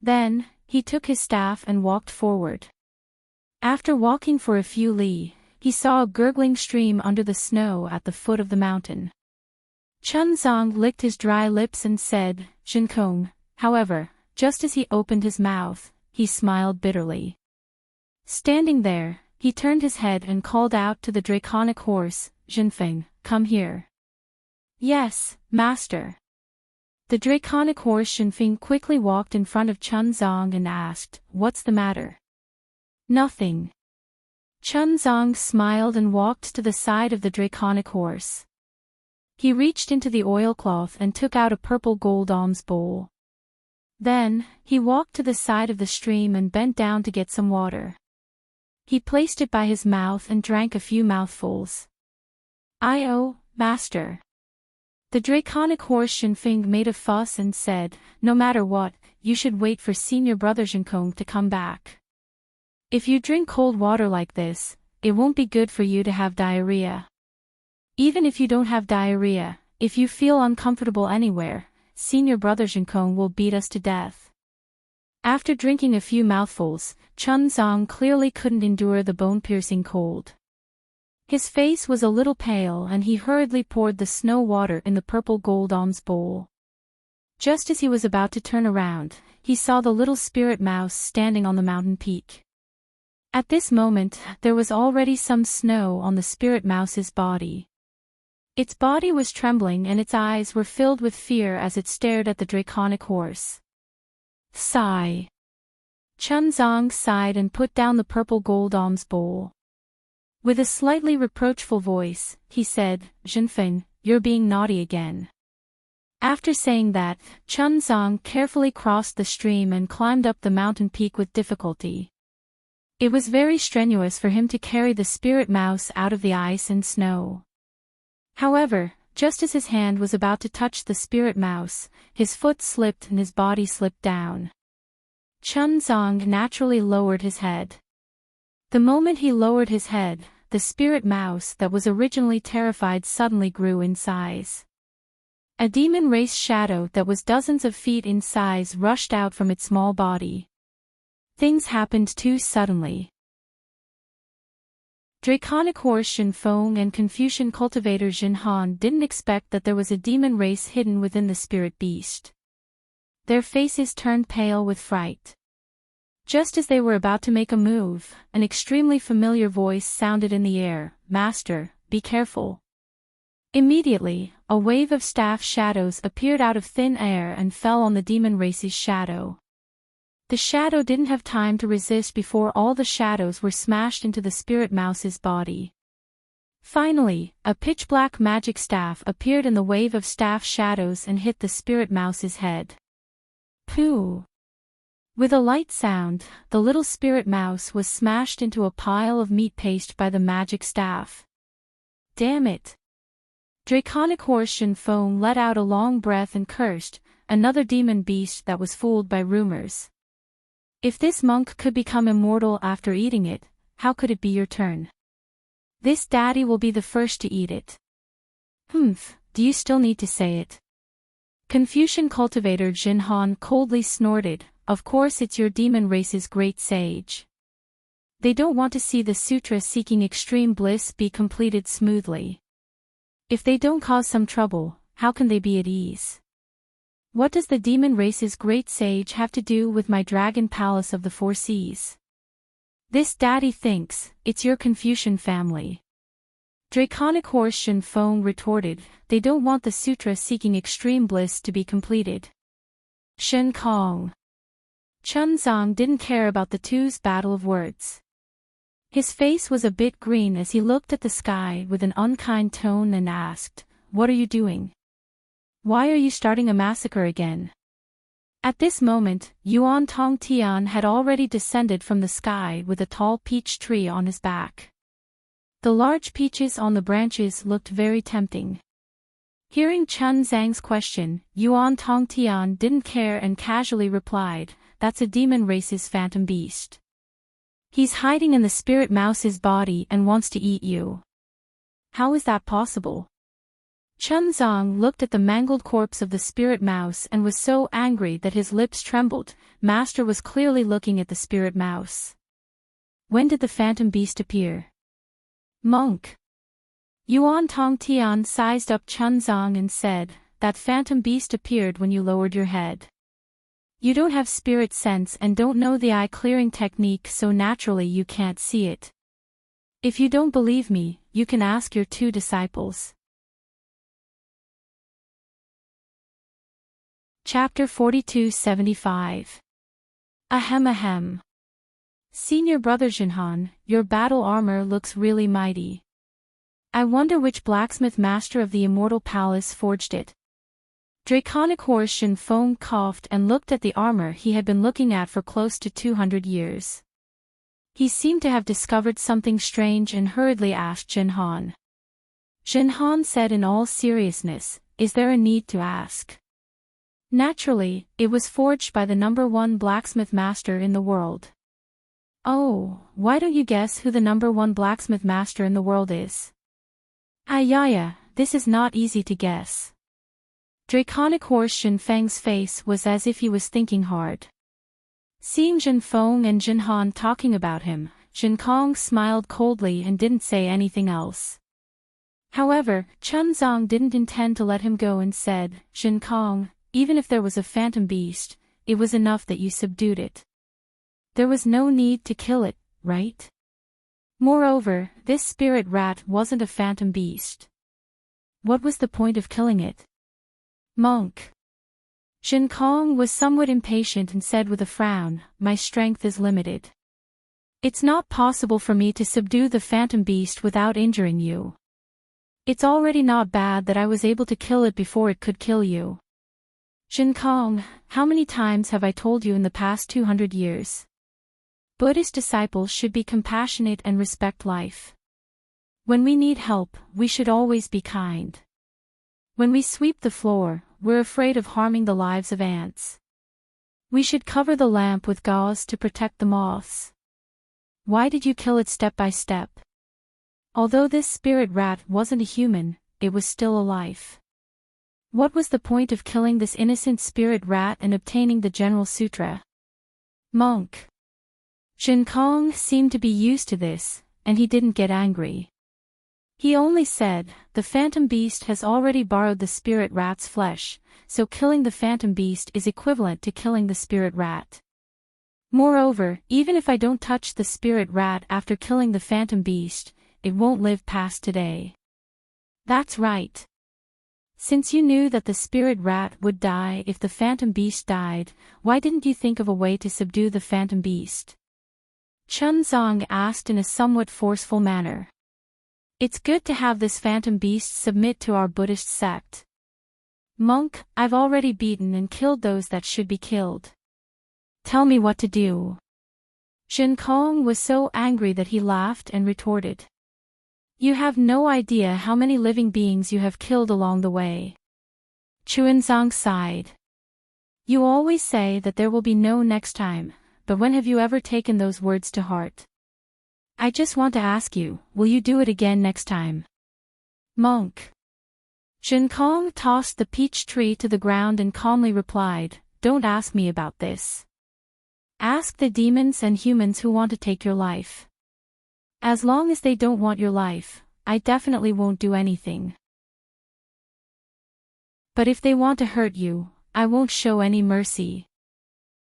Then, he took his staff and walked forward. After walking for a few li, he saw a gurgling stream under the snow at the foot of the mountain. Chun Zong licked his dry lips and said, "Jinkong." However, just as he opened his mouth, he smiled bitterly. Standing there, he turned his head and called out to the draconic horse, "Jinfeng, come here." "Yes, master." The draconic horse Jinfeng quickly walked in front of Chun Zong and asked, "What's the matter?" "Nothing." Chun Zong smiled and walked to the side of the draconic horse. He reached into the oilcloth and took out a purple gold alms bowl. Then, he walked to the side of the stream and bent down to get some water. He placed it by his mouth and drank a few mouthfuls. "Oh, master." The draconic horse Shinfeng made a fuss and said, "No matter what, you should wait for senior brother Jinkong to come back. If you drink cold water like this, it won't be good for you to have diarrhea. Even if you don't have diarrhea, if you feel uncomfortable anywhere, senior brother Jinkong will beat us to death." After drinking a few mouthfuls, Chun Zong clearly couldn't endure the bone-piercing cold. His face was a little pale and he hurriedly poured the snow water in the purple gold alms bowl. Just as he was about to turn around, he saw the little spirit mouse standing on the mountain peak. At this moment, there was already some snow on the spirit mouse's body. Its body was trembling and its eyes were filled with fear as it stared at the draconic horse. Sigh. Chun Zong sighed and put down the purple gold alms bowl. With a slightly reproachful voice, he said, "Jinfeng, you're being naughty again." After saying that, Chun Zong carefully crossed the stream and climbed up the mountain peak with difficulty. It was very strenuous for him to carry the spirit mouse out of the ice and snow. However, just as his hand was about to touch the spirit mouse, his foot slipped and his body slipped down. Chun Zong naturally lowered his head. The moment he lowered his head, the spirit mouse that was originally terrified suddenly grew in size. A demon race shadow that was dozens of feet in size rushed out from its small body. Things happened too suddenly. Draconic horse Shinfeng and Confucian cultivator Jinhan didn't expect that there was a demon race hidden within the spirit beast. Their faces turned pale with fright. Just as they were about to make a move, an extremely familiar voice sounded in the air, "Master, be careful." Immediately, a wave of staff shadows appeared out of thin air and fell on the demon race's shadow. The shadow didn't have time to resist before all the shadows were smashed into the spirit mouse's body. Finally, a pitch-black magic staff appeared in the wave of staff shadows and hit the spirit mouse's head. Pooh! With a light sound, the little spirit mouse was smashed into a pile of meat paste by the magic staff. Damn it! Draconic horse Shinfeng let out a long breath and cursed, another demon beast that was fooled by rumors. If this monk could become immortal after eating it, how could it be your turn? This daddy will be the first to eat it. Humph, do you still need to say it? Confucian cultivator Jinhan coldly snorted, "Of course it's your demon race's great sage. They don't want to see the sutra seeking extreme bliss be completed smoothly. If they don't cause some trouble, how can they be at ease? What does the demon race's great sage have to do with my dragon palace of the four seas? This daddy thinks, it's your Confucian family." Draconic horse Shinfeng retorted, "They don't want the sutra seeking extreme bliss to be completed." Shen Kong. Chun Zong didn't care about the two's battle of words. His face was a bit green as he looked at the sky with an unkind tone and asked, "What are you doing? Why are you starting a massacre again?" At this moment, Yuan Tong Tian had already descended from the sky with a tall peach tree on his back. The large peaches on the branches looked very tempting. Hearing Chun Zhang's question, Yuan Tong Tian didn't care and casually replied, "That's a demon race's phantom beast. He's hiding in the spirit mouse's body and wants to eat you." "How is that possible?" Chun Zong looked at the mangled corpse of the spirit mouse and was so angry that his lips trembled. Master was clearly looking at the spirit mouse. "When did the phantom beast appear?" "Monk." Yuan Tong Tian sized up Chun Zong and said, "That phantom beast appeared when you lowered your head. You don't have spirit sense and don't know the eye-clearing technique, so naturally you can't see it. If you don't believe me, you can ask your two disciples." Chapter 4275. Ahem ahem. Senior brother Jinhan, your battle armor looks really mighty. I wonder which blacksmith master of the immortal palace forged it. Draconic horse Shin Feng coughed and looked at the armor he had been looking at for close to 200 years. He seemed to have discovered something strange and hurriedly asked Jin Han. Jin Han said in all seriousness, "Is there a need to ask?" Naturally, it was forged by the #1 blacksmith master in the world. Oh, why don't you guess who the #1 blacksmith master in the world is? Ayaya, this is not easy to guess. Draconic horse Shin Feng's face was as if he was thinking hard. Seeing Jin Feng and Jin Han talking about him, Jin Kong smiled coldly and didn't say anything else. However, Chun Zong didn't intend to let him go and said, "Jin Kong, even if there was a phantom beast, it was enough that you subdued it. There was no need to kill it, right? Moreover, this spirit rat wasn't a phantom beast. What was the point of killing it?" Monk. Jin Kong was somewhat impatient and said with a frown, "My strength is limited. It's not possible for me to subdue the phantom beast without injuring you. It's already not bad that I was able to kill it before it could kill you. Jin Kong, how many times have I told you in the past 200 years? Buddhist disciples should be compassionate and respect life. When we need help, we should always be kind. When we sweep the floor, we're afraid of harming the lives of ants. We should cover the lamp with gauze to protect the moths. Why did you kill it step by step? Although this spirit rat wasn't a human, it was still a life. What was the point of killing this innocent spirit rat and obtaining the General Sutra?" Monk. Jin Kong seemed to be used to this, and he didn't get angry. He only said, "The phantom beast has already borrowed the spirit rat's flesh, so killing the phantom beast is equivalent to killing the spirit rat. Moreover, even if I don't touch the spirit rat after killing the phantom beast, it won't live past today." "That's right. Since you knew that the spirit rat would die if the phantom beast died, why didn't you think of a way to subdue the phantom beast?" Chun Zong asked in a somewhat forceful manner. "It's good to have this phantom beast submit to our Buddhist sect. Monk, I've already beaten and killed those that should be killed. Tell me what to do." Jin Kong was so angry that he laughed and retorted, "You have no idea how many living beings you have killed along the way." Chuanzong sighed. "You always say that there will be no next time, but when have you ever taken those words to heart? I just want to ask you, will you do it again next time?" Monk. Jin Kong tossed the peach tree to the ground and calmly replied, "Don't ask me about this. Ask the demons and humans who want to take your life. As long as they don't want your life, I definitely won't do anything. But if they want to hurt you, I won't show any mercy."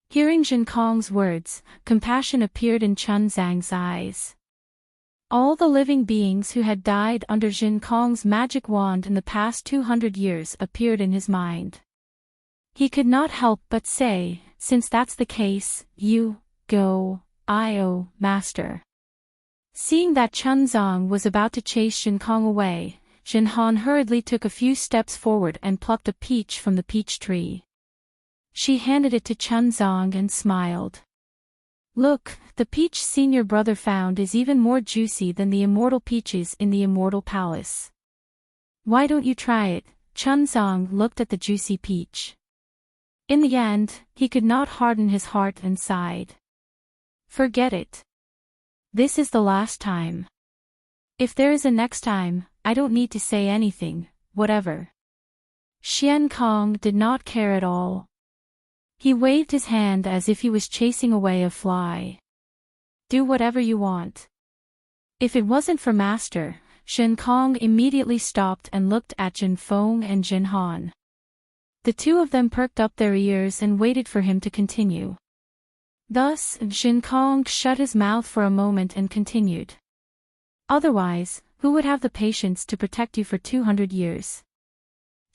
Hearing Jin Kong's words, compassion appeared in Chun Zhang's eyes. All the living beings who had died under Jin Kong's magic wand in the past 200 years appeared in his mind. He could not help but say, "Since that's the case, you, go, master." Seeing that Chun Zong was about to chase Jin Kong away, Jin Han hurriedly took a few steps forward and plucked a peach from the peach tree. She handed it to Chun Zong and smiled. "Look, the peach senior brother found is even more juicy than the immortal peaches in the immortal palace. Why don't you try it?" Chun Zong looked at the juicy peach. In the end, he could not harden his heart and sighed. "Forget it. This is the last time. If there is a next time, I don't need to say anything, whatever." Xian Kong did not care at all. He waved his hand as if he was chasing away a fly. "Do whatever you want." If it wasn't for Master, Shen Kong immediately stopped and looked at Jin Feng and Jin Han. The two of them perked up their ears and waited for him to continue. Thus, Jin Kong shut his mouth for a moment and continued. "Otherwise, who would have the patience to protect you for 200 years?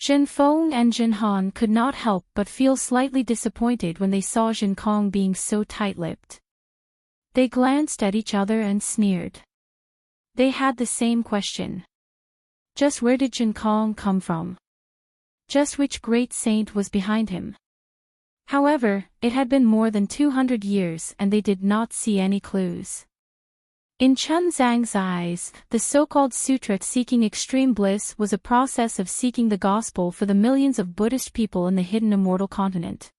Jin Feng and Jin Han could not help but feel slightly disappointed when they saw Jin Kong being so tight-lipped. They glanced at each other and sneered. They had the same question. Just where did Jin Kong come from? just which great saint was behind him. However, it had been more than 200 years and they did not see any clues. In Chun Zhang's eyes, the so-called sutra seeking extreme bliss was a process of seeking the gospel for the millions of Buddhist people in the hidden immortal continent.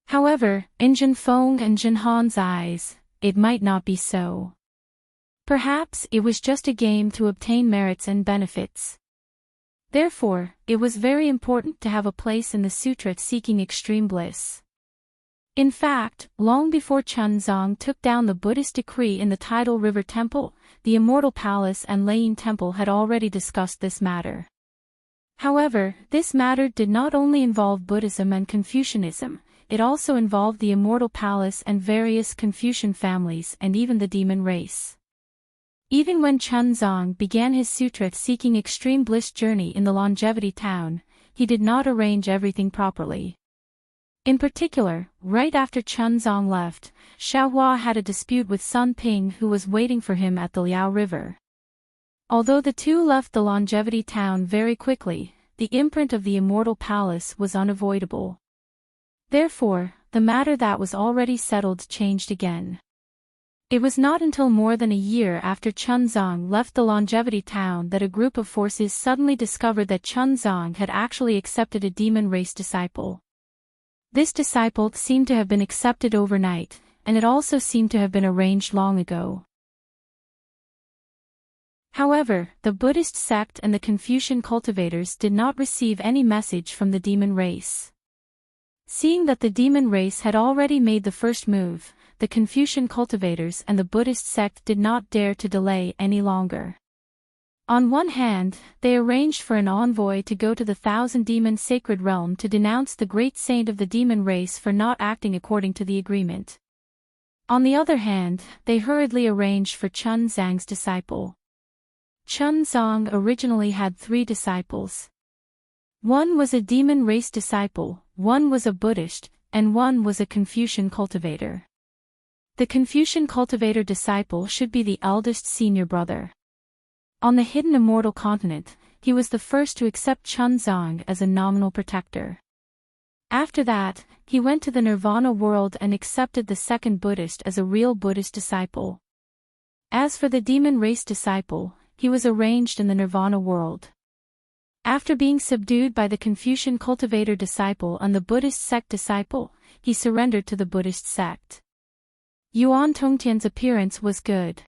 However, in Jin Feng and Jin Han's eyes, it might not be so. Perhaps it was just a game to obtain merits and benefits. Therefore, it was very important to have a place in the sutra seeking extreme bliss. In fact, long before Chunzong took down the Buddhist decree in the Tidal River Temple, the Immortal Palace and Lane Temple had already discussed this matter. However, this matter did not only involve Buddhism and Confucianism, it also involved the Immortal Palace and various Confucian families and even the demon race. Even when Chunzong began his sutra-seeking extreme bliss journey in the Longevity Town, he did not arrange everything properly. In particular, right after Chunzong left, Xiaohua had a dispute with Sun Ping who was waiting for him at the Liao River. Although the two left the Longevity Town very quickly, the imprint of the Immortal Palace was unavoidable. Therefore, the matter that was already settled changed again. It was not until more than a year after Chunzong left the Longevity Town that a group of forces suddenly discovered that Chunzong had actually accepted a demon race disciple. This disciple seemed to have been accepted overnight, and it also seemed to have been arranged long ago. However, the Buddhist sect and the Confucian cultivators did not receive any message from the demon race. Seeing that the demon race had already made the first move, the Confucian cultivators and the Buddhist sect did not dare to delay any longer. On one hand, they arranged for an envoy to go to the Thousand Demon Sacred Realm to denounce the great saint of the demon race for not acting according to the agreement. On the other hand, they hurriedly arranged for Chun Zhang's disciple. Chunzong originally had 3 disciples. One was a demon race disciple, one was a Buddhist, and one was a Confucian cultivator. The Confucian cultivator disciple should be the eldest senior brother. On the hidden immortal continent, he was the first to accept Chunzong as a nominal protector. After that, he went to the Nirvana world and accepted the second Buddhist as a real Buddhist disciple. As for the demon race disciple, he was arranged in the Nirvana world. After being subdued by the Confucian cultivator disciple and the Buddhist sect disciple, he surrendered to the Buddhist sect. Yuan Tongtian's appearance was good.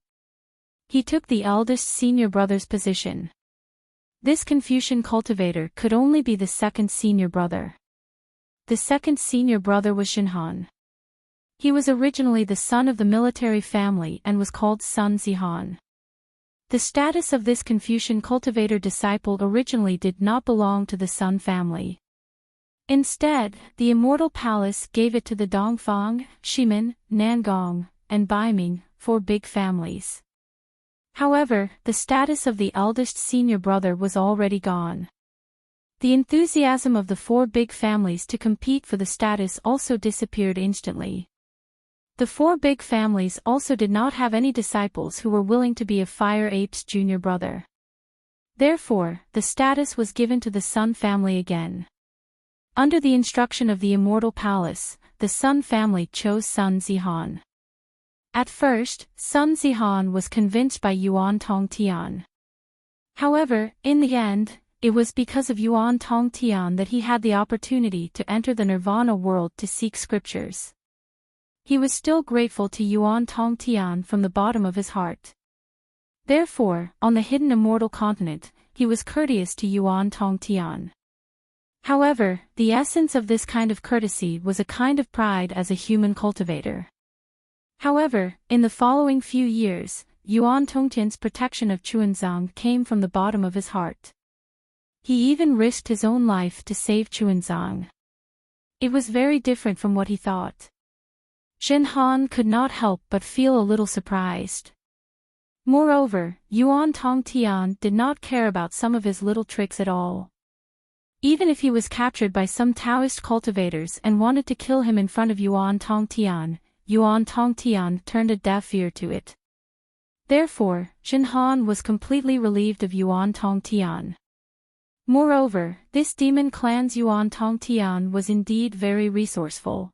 He took the eldest senior brother's position. This Confucian cultivator could only be the second senior brother. The second senior brother was Xinhan. He was originally the son of the military family and was called Sun Zihan. The status of this Confucian cultivator disciple originally did not belong to the Sun family. Instead, the Immortal Palace gave it to the Dongfang, Shimin, Nangong, and Baiming, 4 big families. However, the status of the eldest senior brother was already gone. The enthusiasm of the 4 big families to compete for the status also disappeared instantly. The 4 big families also did not have any disciples who were willing to be a Fire Ape's junior brother. Therefore, the status was given to the Sun family again. Under the instruction of the Immortal Palace, the Sun family chose Sun Zihan. At first, Sun Zihan was convinced by Yuan Tongtian. However, in the end, it was because of Yuan Tongtian that he had the opportunity to enter the Nirvana world to seek scriptures. He was still grateful to Yuan Tongtian from the bottom of his heart. Therefore, on the hidden immortal continent, he was courteous to Yuan Tongtian. However, the essence of this kind of courtesy was a kind of pride as a human cultivator. However, in the following few years, Yuan Tongtian's protection of Chuanzong came from the bottom of his heart. He even risked his own life to save Chuanzong. It was very different from what he thought. Xinhan could not help but feel a little surprised. Moreover, Yuan Tongtian did not care about some of his little tricks at all. Even if he was captured by some Taoist cultivators and wanted to kill him in front of Yuan Tongtian turned a deaf ear to it. Therefore, Xinhan was completely relieved of Yuan Tongtian. Moreover, this demon clan's Yuan Tongtian was indeed very resourceful.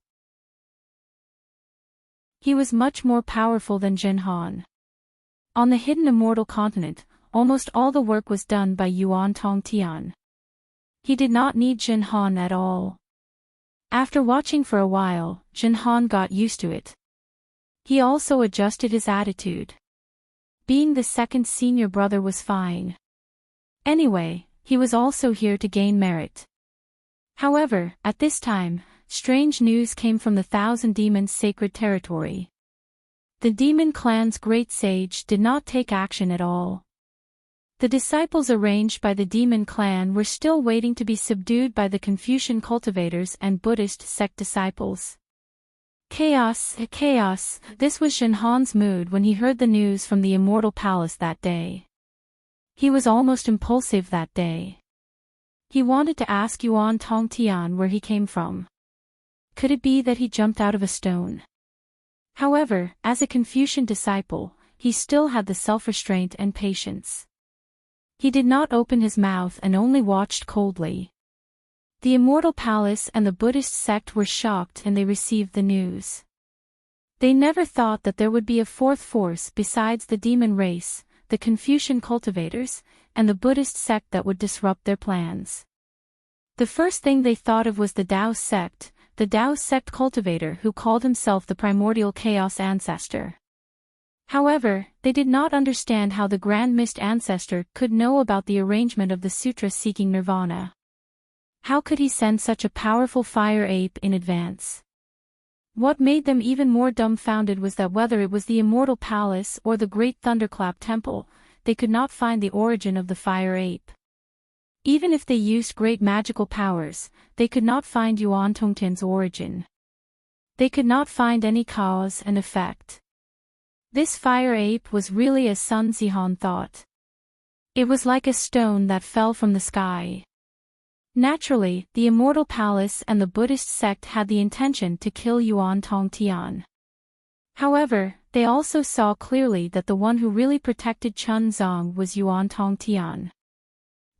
He was much more powerful than Jin Han. On the hidden immortal continent, almost all the work was done by Yuan Tongtian. He did not need Jin Han at all. After watching for a while, Jin Han got used to it. He also adjusted his attitude. Being the second senior brother was fine. Anyway, he was also here to gain merit. However, at this time, strange news came from the Thousand Demons' sacred territory. The demon clan's great sage did not take action at all. The disciples arranged by the demon clan were still waiting to be subdued by the Confucian cultivators and Buddhist sect disciples. Chaos, chaos, this was Jin Han's mood when he heard the news from the immortal palace that day. He was almost impulsive that day. He wanted to ask Yuan Tongtian where he came from. Could it be that he jumped out of a stone? However, as a Confucian disciple, he still had the self-restraint and patience. He did not open his mouth and only watched coldly. The immortal palace and the Buddhist sect were shocked and they received the news. They never thought that there would be a fourth force besides the demon race, the Confucian cultivators, and the Buddhist sect that would disrupt their plans. The first thing they thought of was the Tao sect, the Tao sect cultivator who called himself the primordial chaos ancestor. However, they did not understand how the Grand Mist ancestor could know about the arrangement of the sutra seeking nirvana. How could he send such a powerful fire ape in advance? What made them even more dumbfounded was that whether it was the immortal palace or the great thunderclap temple, they could not find the origin of the fire ape. Even if they used great magical powers, they could not find Yuan Tongtian's origin. They could not find any cause and effect. This fire ape was really as Sun Zihan thought. It was like a stone that fell from the sky. Naturally, the immortal palace and the Buddhist sect had the intention to kill Yuan Tongtian. However, they also saw clearly that the one who really protected Chun Zong was Yuan Tongtian.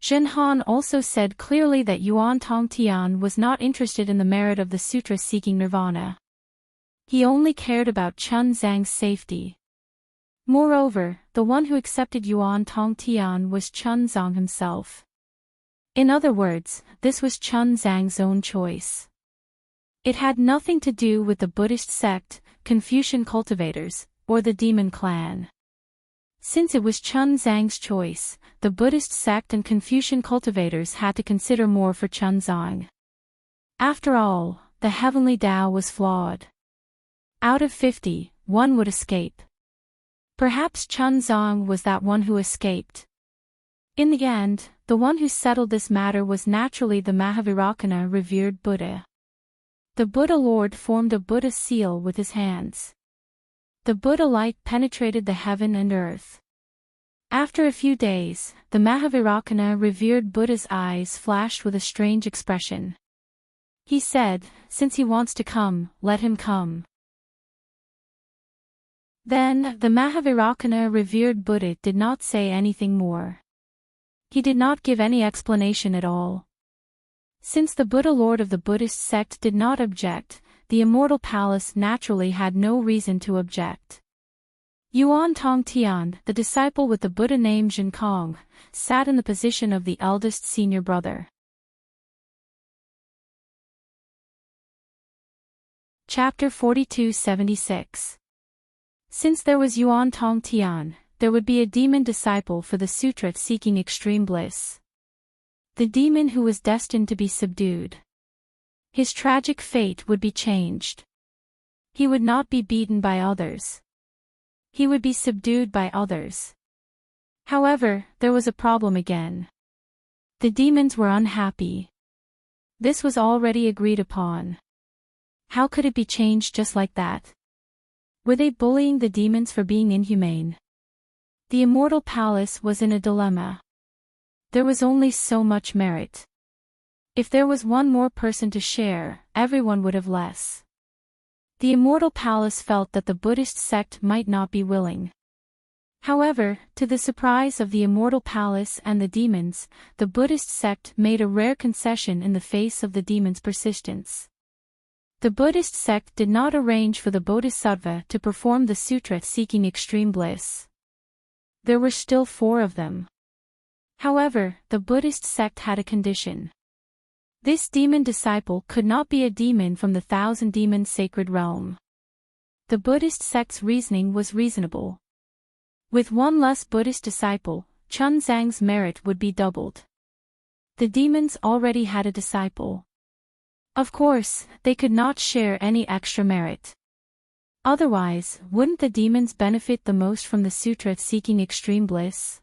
Jin Han also said clearly that Yuan Tongtian was not interested in the merit of the sutra seeking nirvana. He only cared about Chun Zhang's safety. Moreover, the one who accepted Yuan Tongtian was Chun Zong himself. In other words, this was Chun Zhang's own choice. It had nothing to do with the Buddhist sect, Confucian cultivators, or the demon clan. Since it was Chun Zhang's choice, the Buddhist sect and Confucian cultivators had to consider more for Chun Zhang. After all, the heavenly Tao was flawed. Out of 50, one would escape. Perhaps Chun Zhang was that one who escaped. In the end, the one who settled this matter was naturally the Mahavirakana revered Buddha. The Buddha Lord formed a Buddha seal with his hands. The Buddha light penetrated the heaven and earth. After a few days, the Mahavirakana revered Buddha's eyes flashed with a strange expression. He said, "Since he wants to come, let him come." Then, the Mahavirakana revered Buddha did not say anything more. He did not give any explanation at all. Since the Buddha Lord of the Buddhist sect did not object, the immortal palace naturally had no reason to object. Yuan Tongtian, the disciple with the Buddha name Jin Kong, sat in the position of the eldest senior brother. Chapter 4276. Since there was Yuan Tongtian, there would be a demon disciple for the sutra seeking extreme bliss. The demon who was destined to be subdued. His tragic fate would be changed. He would not be beaten by others. He would be subdued by others. However, there was a problem again. The demons were unhappy. This was already agreed upon. How could it be changed just like that? Were they bullying the demons for being inhumane? The immortal palace was in a dilemma. There was only so much merit. If there was one more person to share, everyone would have less. The immortal palace felt that the Buddhist sect might not be willing. However, to the surprise of the Immortal Palace and the demons, the Buddhist sect made a rare concession in the face of the demons' persistence. The Buddhist sect did not arrange for the Bodhisattva to perform the sutra seeking extreme bliss. There were still 4 of them. However, the Buddhist sect had a condition. This demon disciple could not be a demon from the 1,000-demon sacred realm. The Buddhist sect's reasoning was reasonable. With 1 less Buddhist disciple, Chunzang's merit would be doubled. The demons already had a disciple. Of course, they could not share any extra merit. Otherwise, wouldn't the demons benefit the most from the sutra seeking extreme bliss?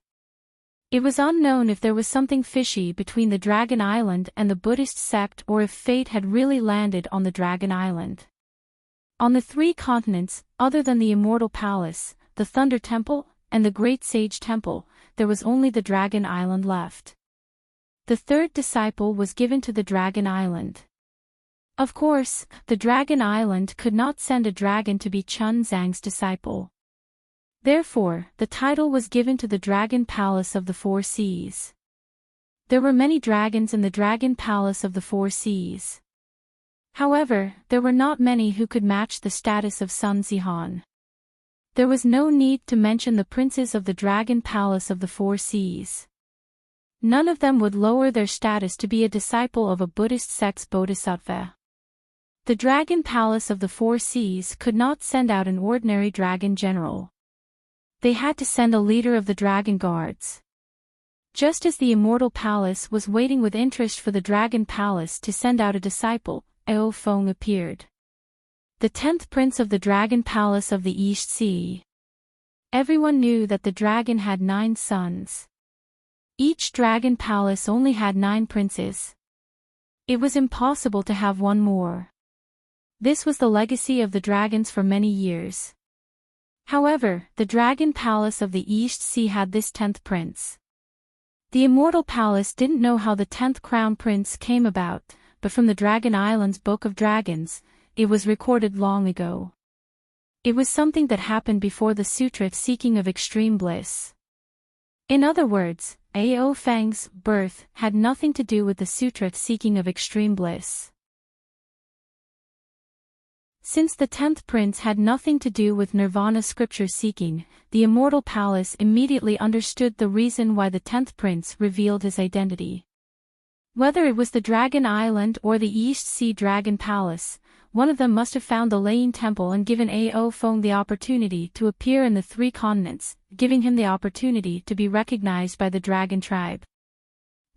It was unknown if there was something fishy between the Dragon Island and the Buddhist sect, or if fate had really landed on the Dragon Island. On the 3 continents, other than the Immortal Palace, the Thunder Temple, and the Great Sage Temple, there was only the Dragon Island left. The 3rd disciple was given to the Dragon Island. Of course, the Dragon Island could not send a dragon to be Chunzang's disciple. Therefore, the title was given to the Dragon Palace of the 4 Seas. There were many dragons in the Dragon Palace of the 4 Seas. However, there were not many who could match the status of Sun Zihan. There was no need to mention the princes of the Dragon Palace of the 4 Seas. None of them would lower their status to be a disciple of a Buddhist sect's bodhisattva. The Dragon Palace of the 4 Seas could not send out an ordinary dragon general. They had to send a leader of the Dragon Guards. Just as the Immortal Palace was waiting with interest for the Dragon Palace to send out a disciple, Ao Feng appeared. The 10th prince of the Dragon Palace of the East Sea. Everyone knew that the dragon had 9 sons. Each dragon palace only had 9 princes. It was impossible to have one more. This was the legacy of the dragons for many years. However, the Dragon Palace of the East Sea had this 10th prince. The Immortal Palace didn't know how the 10th crown prince came about, but from the Dragon Island's Book of Dragons, it was recorded long ago. It was something that happened before the sutra seeking of extreme bliss. In other words, Ao Feng's birth had nothing to do with the sutra seeking of extreme bliss. Since the 10th prince had nothing to do with nirvana scripture seeking, the Immortal Palace immediately understood the reason why the 10th prince revealed his identity. Whether it was the Dragon Island or the East Sea Dragon Palace, one of them must have found the Lane Temple and given Ao Feng the opportunity to appear in the 3 continents, giving him the opportunity to be recognized by the Dragon Tribe.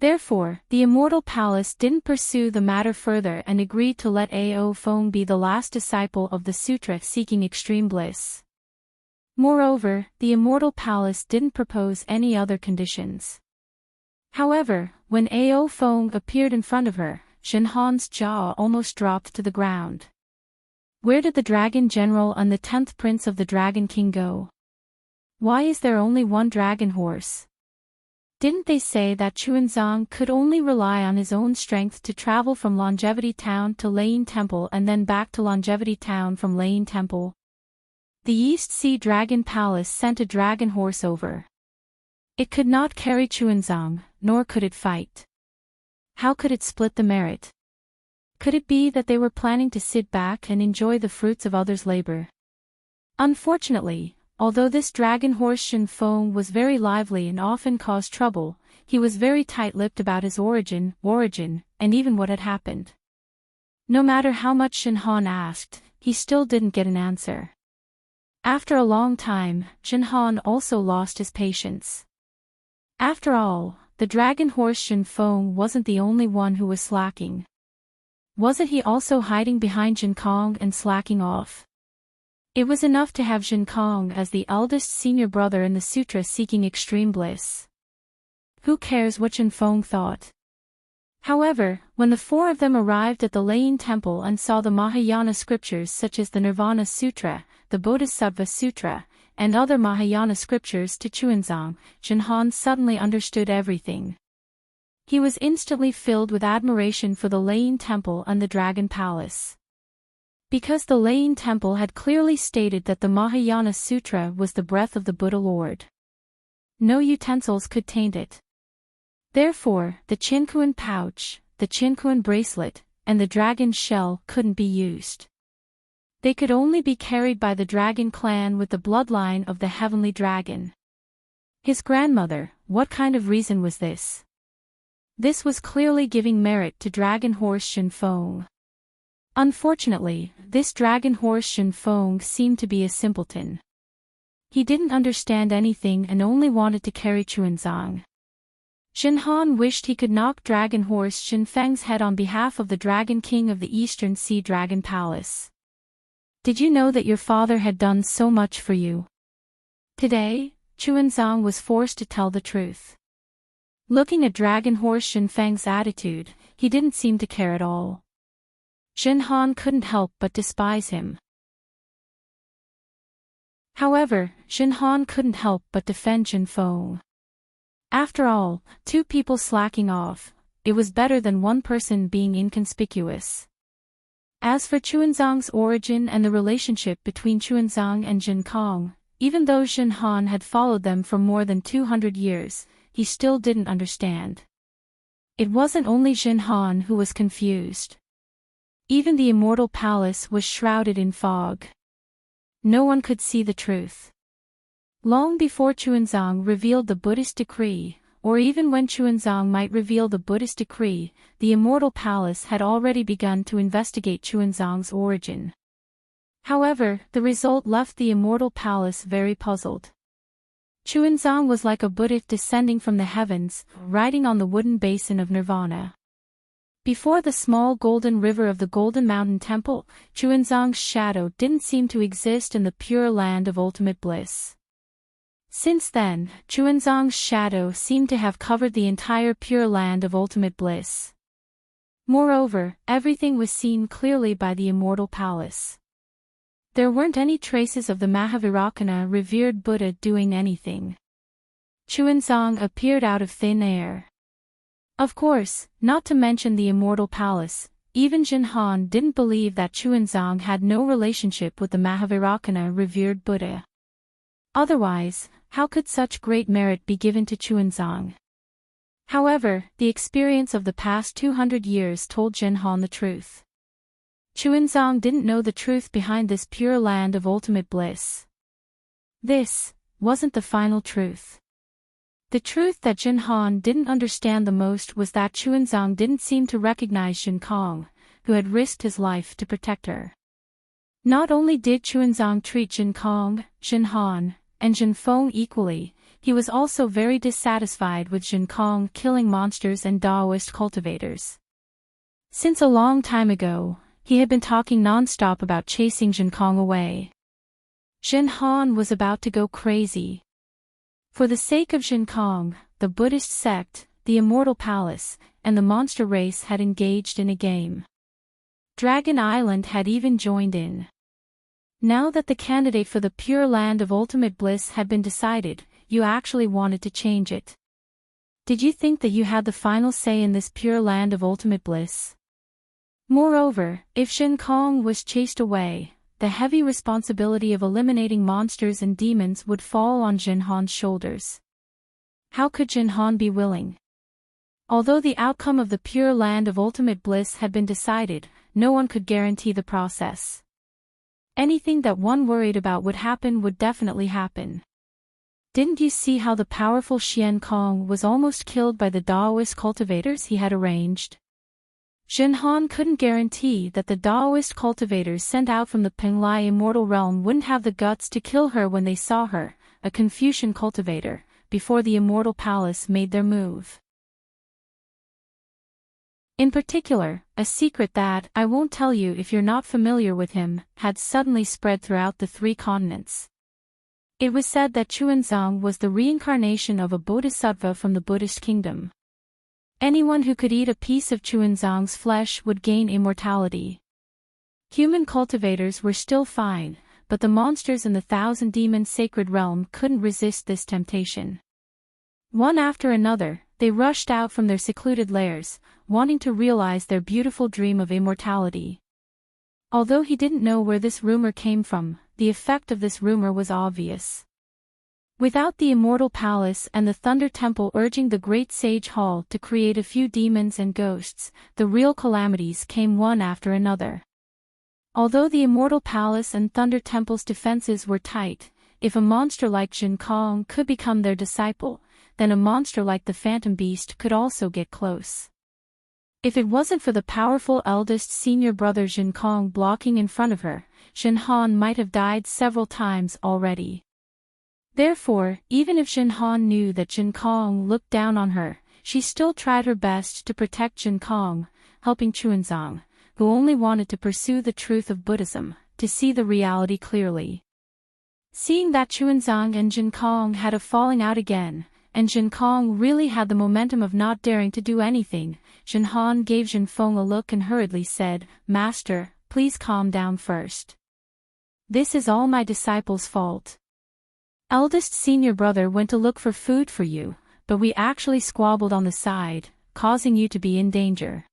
Therefore, the Immortal Palace didn't pursue the matter further and agreed to let Ao Feng be the last disciple of the sutra seeking extreme bliss. Moreover, the Immortal Palace didn't propose any other conditions. However, when Ao Feng appeared in front of her, Shenhan's jaw almost dropped to the ground. Where did the Dragon General and the 10th Prince of the Dragon King go? Why is there only one dragon horse? Didn't they say that Chuanzang could only rely on his own strength to travel from Longevity Town to Lane Temple and then back to Longevity Town from Lane Temple? The East Sea Dragon Palace sent a dragon horse over. It could not carry Chuanzang, nor could it fight. How could it split the merit? Could it be that they were planning to sit back and enjoy the fruits of others' labor? Unfortunately, although this dragon horse Shen Feng was very lively and often caused trouble, he was very tight-lipped about his origin, and even what had happened. No matter how much Shen Han asked, he still didn't get an answer. After a long time, Shen Han also lost his patience. After all, the dragon horse Shen Feng wasn't the only one who was slacking. Wasn't he also hiding behind Jin Kong and slacking off? It was enough to have Jin Kong as the eldest senior brother in the sutra seeking extreme bliss. Who cares what Shen Feng thought? However, when the 4 of them arrived at the Lane Temple and saw the Mahayana scriptures such as the Nirvana Sutra, the Bodhisattva Sutra, and other Mahayana scriptures to Chuanzang, Shen Han suddenly understood everything. He was instantly filled with admiration for the Lane Temple and the Dragon Palace. Because the Lain Temple had clearly stated that the Mahayana Sutra was the breath of the Buddha Lord. No utensils could taint it. Therefore, the Chinkuan pouch, the Chinkuan bracelet, and the dragon shell couldn't be used. They could only be carried by the dragon clan with the bloodline of the heavenly dragon. His grandmother, what kind of reason was this? This was clearly giving merit to Dragon Horse Shinfeng. Unfortunately, this Dragon Horse Shinfeng seemed to be a simpleton. He didn't understand anything and only wanted to carry Chuanzang. Shinhan wished he could knock Dragon Horse Shinfeng's head on behalf of the Dragon King of the Eastern Sea Dragon Palace. Did you know that your father had done so much for you? Today, Chuanzang was forced to tell the truth. Looking at Dragon Horse Shinfeng's attitude, he didn't seem to care at all. Shinhan couldn't help but despise him. However, Shinhan couldn't help but defend Shinfeng. After all, two people slacking off, it was better than one person being inconspicuous. As for Chuanzang's origin and the relationship between Chuanzang and Jinkong, even though Shinhan had followed them for more than 200 years, he still didn't understand. It wasn't only Shinhan who was confused. Even the immortal palace was shrouded in fog. No one could see the truth. Long before Chuanzang revealed the Buddhist decree, or even when Chuanzang might reveal the Buddhist decree, the immortal palace had already begun to investigate Chuanzang's origin. However, the result left the immortal palace very puzzled. Chuanzang was like a Buddha descending from the heavens, riding on the wooden basin of nirvana. Before the small golden river of the Golden Mountain Temple, Chuanzang's shadow didn't seem to exist in the pure land of ultimate bliss. Since then, Chuanzang's shadow seemed to have covered the entire pure land of ultimate bliss. Moreover, everything was seen clearly by the immortal palace. There weren't any traces of the Mahavairakana revered Buddha doing anything. Chuanzang appeared out of thin air. Of course, not to mention the immortal palace, even Jinhan didn't believe that Chuanzang had no relationship with the Mahavairakana revered Buddha. Otherwise, how could such great merit be given to Chuanzang? However, the experience of the past 200 years told Jinhan the truth. Chuanzang didn't know the truth behind this pure land of ultimate bliss. This wasn't the final truth. The truth that Jinhan didn't understand the most was that Chuanzang didn't seem to recognize Jinkong, who had risked his life to protect her. Not only did Chuanzang treat Jinkong, Jinhan, and Jinfeng equally, he was also very dissatisfied with Jinkong killing monsters and Taoist cultivators. Since a long time ago, he had been talking non-stop about chasing Jinkong away. Jinhan was about to go crazy. For the sake of Jinkong, the Buddhist sect, the immortal palace, and the monster race had engaged in a game. Dragon Island had even joined in. Now that the candidate for the pure land of ultimate bliss had been decided, you actually wanted to change it. Did you think that you had the final say in this pure land of ultimate bliss? Moreover, if Jinkong was chased away, the heavy responsibility of eliminating monsters and demons would fall on Jinhan's shoulders. How could Jinhan be willing? Although the outcome of the pure land of ultimate bliss had been decided, no one could guarantee the process. Anything that one worried about would happen would definitely happen. Didn't you see how the powerful Xiankong was almost killed by the Taoist cultivators he had arranged? Jinhan couldn't guarantee that the Taoist cultivators sent out from the Penglai immortal realm wouldn't have the guts to kill her when they saw her, a Confucian cultivator, before the immortal palace made their move. In particular, a secret that, I won't tell you if you're not familiar with him, had suddenly spread throughout the 3 continents. It was said that Chuanzang was the reincarnation of a bodhisattva from the Buddhist kingdom. Anyone who could eat a piece of Chuanzang's flesh would gain immortality. Human cultivators were still fine, but the monsters in the 1,000-demon sacred realm couldn't resist this temptation. One after another, they rushed out from their secluded lairs, wanting to realize their beautiful dream of immortality. Although he didn't know where this rumor came from, the effect of this rumor was obvious. Without the Immortal Palace and the Thunder Temple urging the Great Sage Hall to create a few demons and ghosts, the real calamities came one after another. Although the Immortal Palace and Thunder Temple's defenses were tight, if a monster like Jin Kong could become their disciple, then a monster like the Phantom Beast could also get close. If it wasn't for the powerful eldest senior brother Jin Kong blocking in front of her, Jin Han might have died several times already. Therefore, even if Jin Han knew that Jin Kong looked down on her, she still tried her best to protect Jin Kong, helping Chuanzang, who only wanted to pursue the truth of Buddhism, to see the reality clearly. Seeing that Chuanzang and Jin Kong had a falling out again, and Jin Kong really had the momentum of not daring to do anything, Jin Han gave Jin Feng a look and hurriedly said, "Master, please calm down first. This is all my disciple's fault. Eldest senior brother went to look for food for you, but we actually squabbled on the side, causing you to be in danger.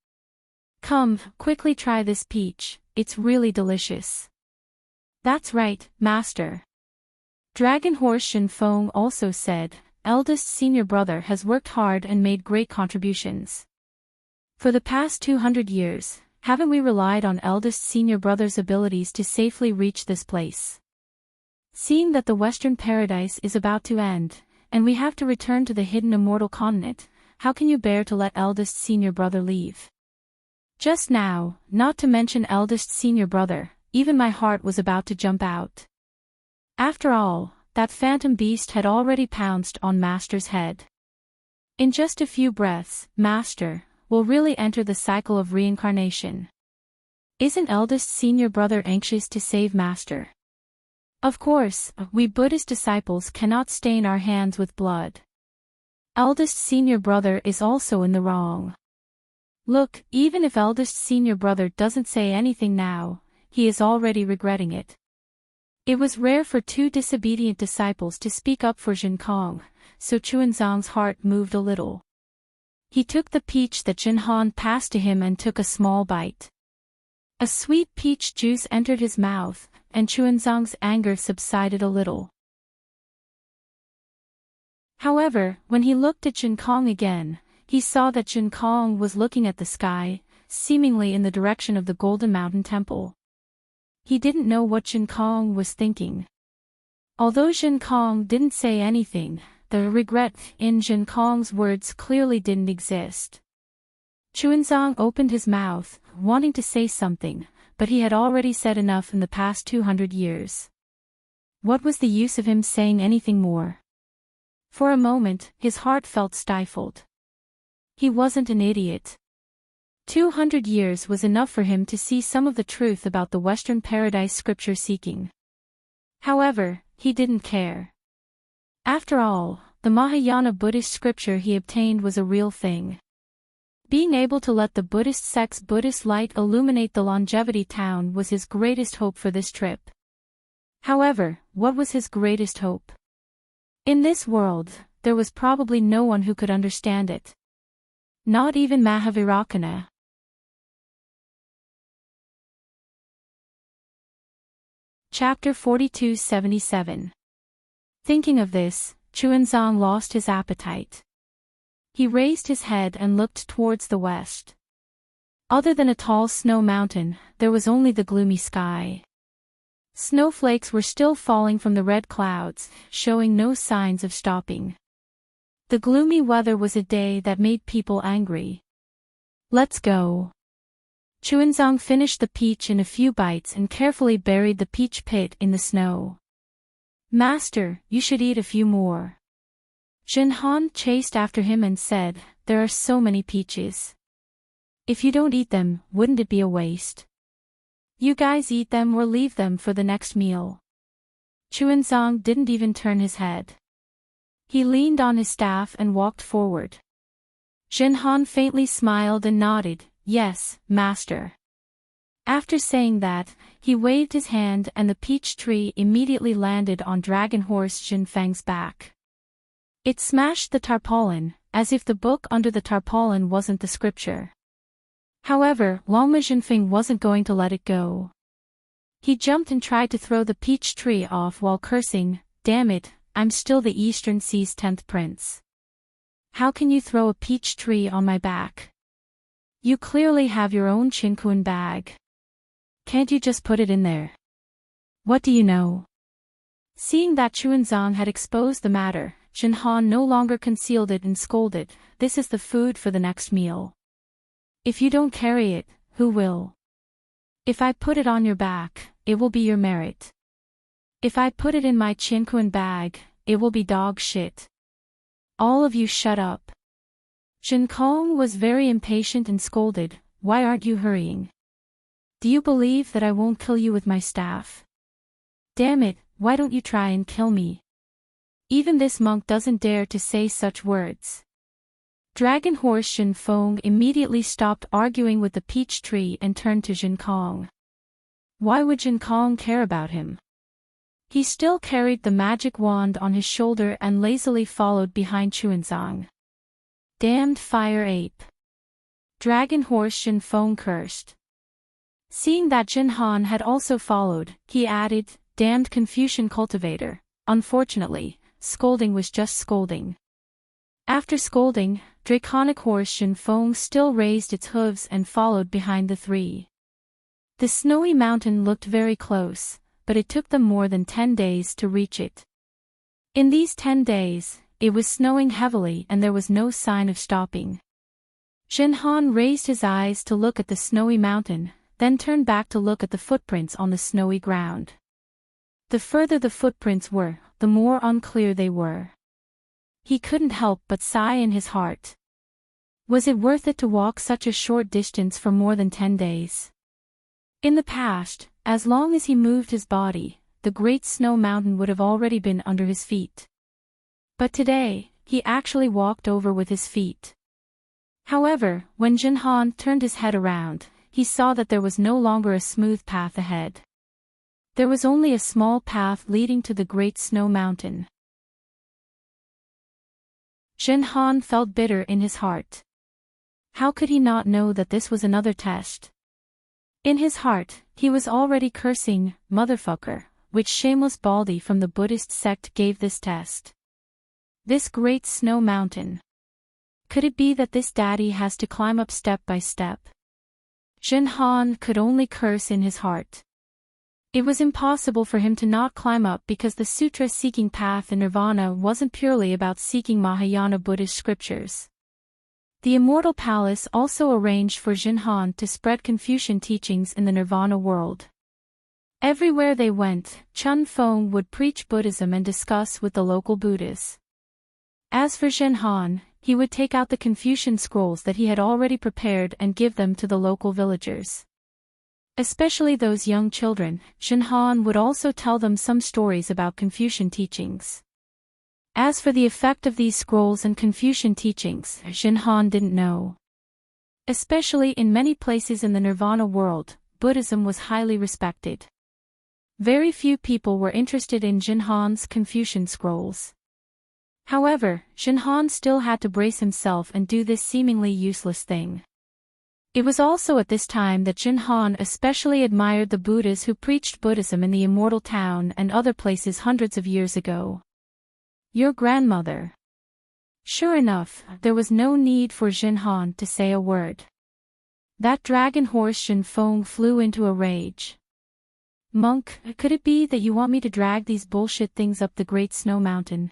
Come, quickly try this peach, it's really delicious." "That's right, master." Dragon Horse Jin Feng also said, "Eldest senior brother has worked hard and made great contributions. For the past 200 years, haven't we relied on eldest senior brother's abilities to safely reach this place? Seeing that the Western Paradise is about to end, and we have to return to the hidden immortal continent, how can you bear to let eldest senior brother leave? Just now, not to mention eldest senior brother, even my heart was about to jump out. After all, that phantom beast had already pounced on Master's head. In just a few breaths, Master will really enter the cycle of reincarnation. Isn't eldest senior brother anxious to save Master? Of course, we Buddhist disciples cannot stain our hands with blood. Eldest senior brother is also in the wrong. Look, even if eldest senior brother doesn't say anything now, he is already regretting it." It was rare for two disobedient disciples to speak up for Jin Kong, so Chuanzang's heart moved a little. He took the peach that Jin Han passed to him and took a small bite. A sweet peach juice entered his mouth, and Chuanzang's anger subsided a little. However, when he looked at Jin Kong again, he saw that Jin Kong was looking at the sky, seemingly in the direction of the Golden Mountain Temple. He didn't know what Jin Kong was thinking. Although Jin Kong didn't say anything, the regret in Jin Kong's words clearly didn't exist. Chuanzang opened his mouth, wanting to say something, but he had already said enough in the past 200 years. What was the use of him saying anything more? For a moment, his heart felt stifled. He wasn't an idiot. 200 years was enough for him to see some of the truth about the Western Paradise scripture seeking. However, he didn't care. After all, the Mahayana Buddhist scripture he obtained was a real thing. Being able to let the Buddhist sect's Buddhist light illuminate the longevity town was his greatest hope for this trip. However, what was his greatest hope? In this world, there was probably no one who could understand it. Not even Mahavirakana. Chapter 4277. Thinking of this, Chuanzang lost his appetite. He raised his head and looked towards the west. Other than a tall snow mountain, there was only the gloomy sky. Snowflakes were still falling from the red clouds, showing no signs of stopping. The gloomy weather was a day that made people angry. "Let's go." Chuanzang finished the peach in a few bites and carefully buried the peach pit in the snow. "Master, you should eat a few more." Jin Han chased after him and said, "There are so many peaches. If you don't eat them, wouldn't it be a waste? You guys eat them or leave them for the next meal." Chuanzang didn't even turn his head. He leaned on his staff and walked forward. Jin Han faintly smiled and nodded, "Yes, master." After saying that, he waved his hand and the peach tree immediately landed on Dragon Horse Jin Feng's back. It smashed the tarpaulin, as if the book under the tarpaulin wasn't the scripture. However, Longma Jinfeng wasn't going to let it go. He jumped and tried to throw the peach tree off while cursing, "Damn it, I'm still the Eastern Sea's 10th prince. How can you throw a peach tree on my back? You clearly have your own Chinkun bag. Can't you just put it in there? What do you know?" Seeing that Chuanzong had exposed the matter, Jinhan no longer concealed it and scolded, "This is the food for the next meal. If you don't carry it, who will? If I put it on your back, it will be your merit. If I put it in my Chinkun bag, it will be dog shit. All of you shut up." Jin Kong was very impatient and scolded, "Why aren't you hurrying? Do you believe that I won't kill you with my staff? Damn it, why don't you try and kill me? Even this monk doesn't dare to say such words." Dragon Horse Jin Feng immediately stopped arguing with the peach tree and turned to Jin Kong. Why would Jin Kong care about him? He still carried the magic wand on his shoulder and lazily followed behind Chuanzong. "Damned fire ape!" Dragon Horse Jin Feng cursed. Seeing that Jin Han had also followed, he added, "Damned Confucian cultivator." Unfortunately, scolding was just scolding. After scolding, Draconic Horse Jin Feng still raised its hooves and followed behind the three. The snowy mountain looked very close, but it took them more than 10 days to reach it. In these 10 days, it was snowing heavily and there was no sign of stopping. Jin Han raised his eyes to look at the snowy mountain, then turned back to look at the footprints on the snowy ground. The further the footprints were, the more unclear they were. He couldn't help but sigh in his heart. Was it worth it to walk such a short distance for more than 10 days? In the past, as long as he moved his body, the great snow mountain would have already been under his feet. But today, he actually walked over with his feet. However, when Jin Han turned his head around, he saw that there was no longer a smooth path ahead. There was only a small path leading to the great snow mountain. Jin Han felt bitter in his heart. How could he not know that this was another test? In his heart, he was already cursing, "Motherfucker," which shameless baldy from the Buddhist sect gave this test. This great snow mountain. Could it be that this daddy has to climb up step by step? Jin Han could only curse in his heart. It was impossible for him to not climb up because the sutra-seeking path in nirvana wasn't purely about seeking Mahayana Buddhist scriptures. The Immortal Palace also arranged for Jin Han to spread Confucian teachings in the nirvana world. Everywhere they went, Chun Feng would preach Buddhism and discuss with the local Buddhas. As for Jin Han, he would take out the Confucian scrolls that he had already prepared and give them to the local villagers. Especially those young children, Jin Han would also tell them some stories about Confucian teachings. As for the effect of these scrolls and Confucian teachings, Jin Han didn't know. Especially in many places in the nirvana world, Buddhism was highly respected. Very few people were interested in Jin Han's Confucian scrolls. However, Jin Han still had to brace himself and do this seemingly useless thing. It was also at this time that Jin Han especially admired the Buddhas who preached Buddhism in the Immortal Town and other places hundreds of years ago. Your grandmother. Sure enough, there was no need for Jin Han to say a word. That dragon horse Jin Feng flew into a rage. Monk, could it be that you want me to drag these bullshit things up the Great Snow Mountain?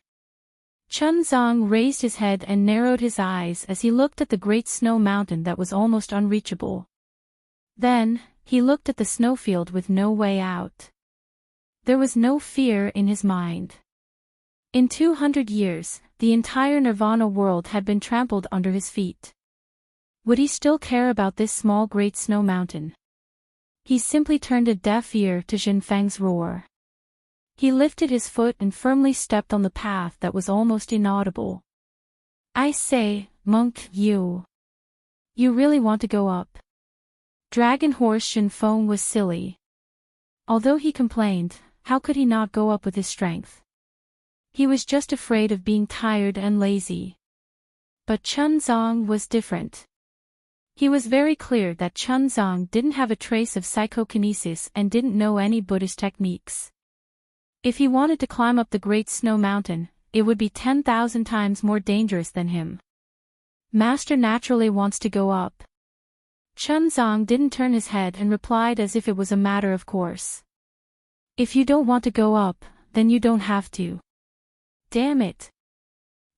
Chun Zong raised his head and narrowed his eyes as he looked at the great snow mountain that was almost unreachable. Then, he looked at the snowfield with no way out. There was no fear in his mind. In 200 years, the entire nirvana world had been trampled under his feet. Would he still care about this small great snow mountain? He simply turned a deaf ear to Jin Feng's roar. He lifted his foot and firmly stepped on the path that was almost inaudible. I say, monk, you really want to go up? Dragon horse Jin Feng was silly. Although he complained, how could he not go up with his strength? He was just afraid of being tired and lazy. But Chun Zong was different. He was very clear that Chunzong didn't have a trace of psychokinesis and didn't know any Buddhist techniques. If he wanted to climb up the Great Snow Mountain, it would be 10,000 times more dangerous than him. Master naturally wants to go up. Chunzong didn't turn his head and replied as if it was a matter of course. If you don't want to go up, then you don't have to. Damn it.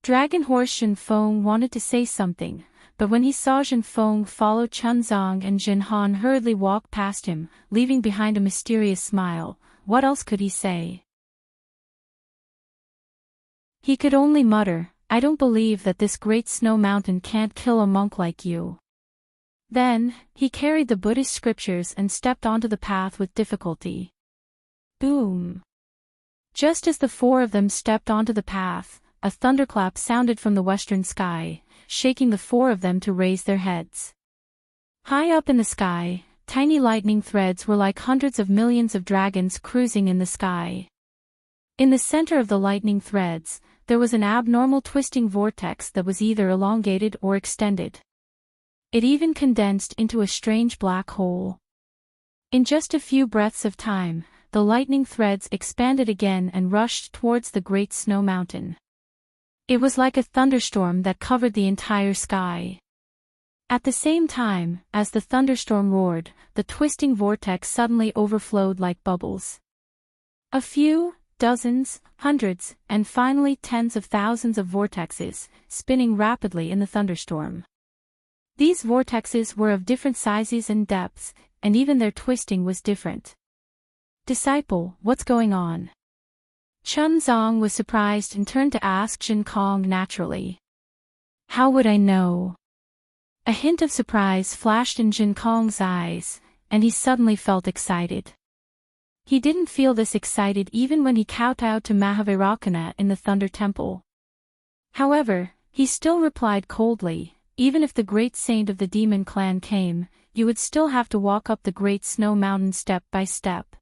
Dragon Horse Jinfeng wanted to say something, but when he saw Jinfeng follow Chunzong and Jinhan hurriedly walk past him, leaving behind a mysterious smile, what else could he say? He could only mutter, I don't believe that this Great Snow Mountain can't kill a monk like you. Then, he carried the Buddhist scriptures and stepped onto the path with difficulty. Boom! Just as the four of them stepped onto the path, a thunderclap sounded from the western sky, shaking the four of them to raise their heads. High up in the sky, tiny lightning threads were like hundreds of millions of dragons cruising in the sky. In the center of the lightning threads, there was an abnormal twisting vortex that was either elongated or extended. It even condensed into a strange black hole. In just a few breaths of time, the lightning threads expanded again and rushed towards the Great Snow Mountain. It was like a thunderstorm that covered the entire sky. At the same time, as the thunderstorm roared, the twisting vortex suddenly overflowed like bubbles. A few, dozens, hundreds, and finally tens of thousands of vortexes, spinning rapidly in the thunderstorm. These vortexes were of different sizes and depths, and even their twisting was different. Disciple, what's going on? Chunzong was surprised and turned to ask Jin Kong naturally. How would I know? A hint of surprise flashed in Jin Kong's eyes, and he suddenly felt excited. He didn't feel this excited even when he kowtowed to Mahavairakana in the Thunder Temple. However, he still replied coldly, even if the great saint of the demon clan came, you would still have to walk up the Great Snow Mountain step by step.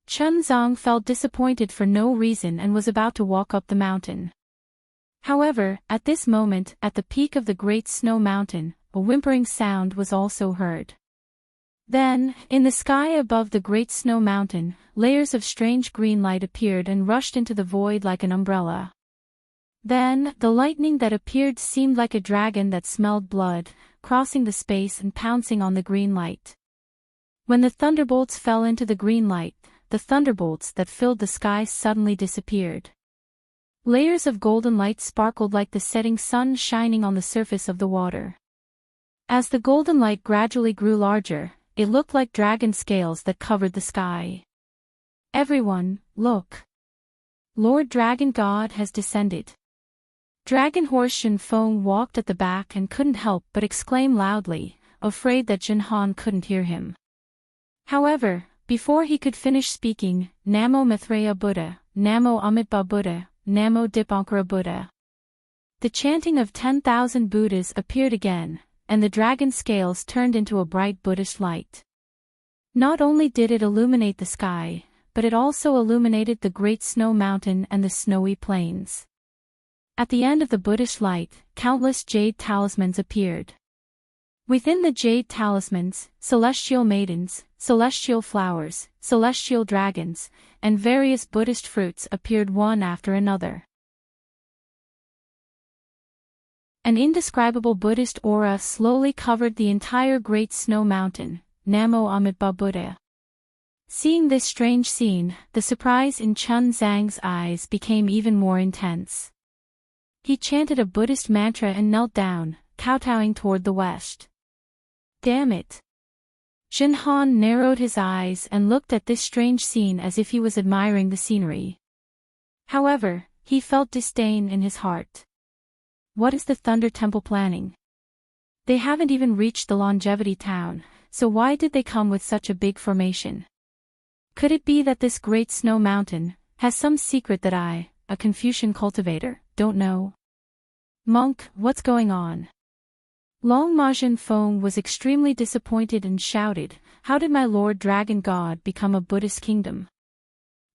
Chunzong felt disappointed for no reason and was about to walk up the mountain. However, at this moment, at the peak of the Great Snow Mountain, a whimpering sound was also heard. Then, in the sky above the Great Snow Mountain, layers of strange green light appeared and rushed into the void like an umbrella. Then, the lightning that appeared seemed like a dragon that smelled blood, crossing the space and pouncing on the green light. When the thunderbolts fell into the green light, the thunderbolts that filled the sky suddenly disappeared. Layers of golden light sparkled like the setting sun shining on the surface of the water. As the golden light gradually grew larger, it looked like dragon scales that covered the sky. Everyone, look! Lord Dragon God has descended. Dragon Horse Jinfeng walked at the back and couldn't help but exclaim loudly, afraid that Jinhan couldn't hear him. However, before he could finish speaking, Namo Maitreya Buddha, Namo Amitabha Buddha, Namo Dipankara Buddha. The chanting of 10,000 Buddhas appeared again, and the dragon scales turned into a bright Buddhist light. Not only did it illuminate the sky, but it also illuminated the Great Snow Mountain and the snowy plains. At the end of the Buddhist light, countless jade talismans appeared. Within the jade talismans, celestial maidens, celestial flowers, celestial dragons, and various Buddhist fruits appeared one after another. An indescribable Buddhist aura slowly covered the entire Great Snow Mountain, Namo Amitabha Buddha. Seeing this strange scene, the surprise in Chunzang's eyes became even more intense. He chanted a Buddhist mantra and knelt down, kowtowing toward the west. Damn it! Jinhan narrowed his eyes and looked at this strange scene as if he was admiring the scenery. However, he felt disdain in his heart. What is the Thunder Temple planning? They haven't even reached the Longevity Town, so why did they come with such a big formation? Could it be that this Great Snow Mountain has some secret that I, a Confucian cultivator, don't know? Monk, what's going on? Long Ma Jinfeng was extremely disappointed and shouted, how did my Lord Dragon God become a Buddhist kingdom?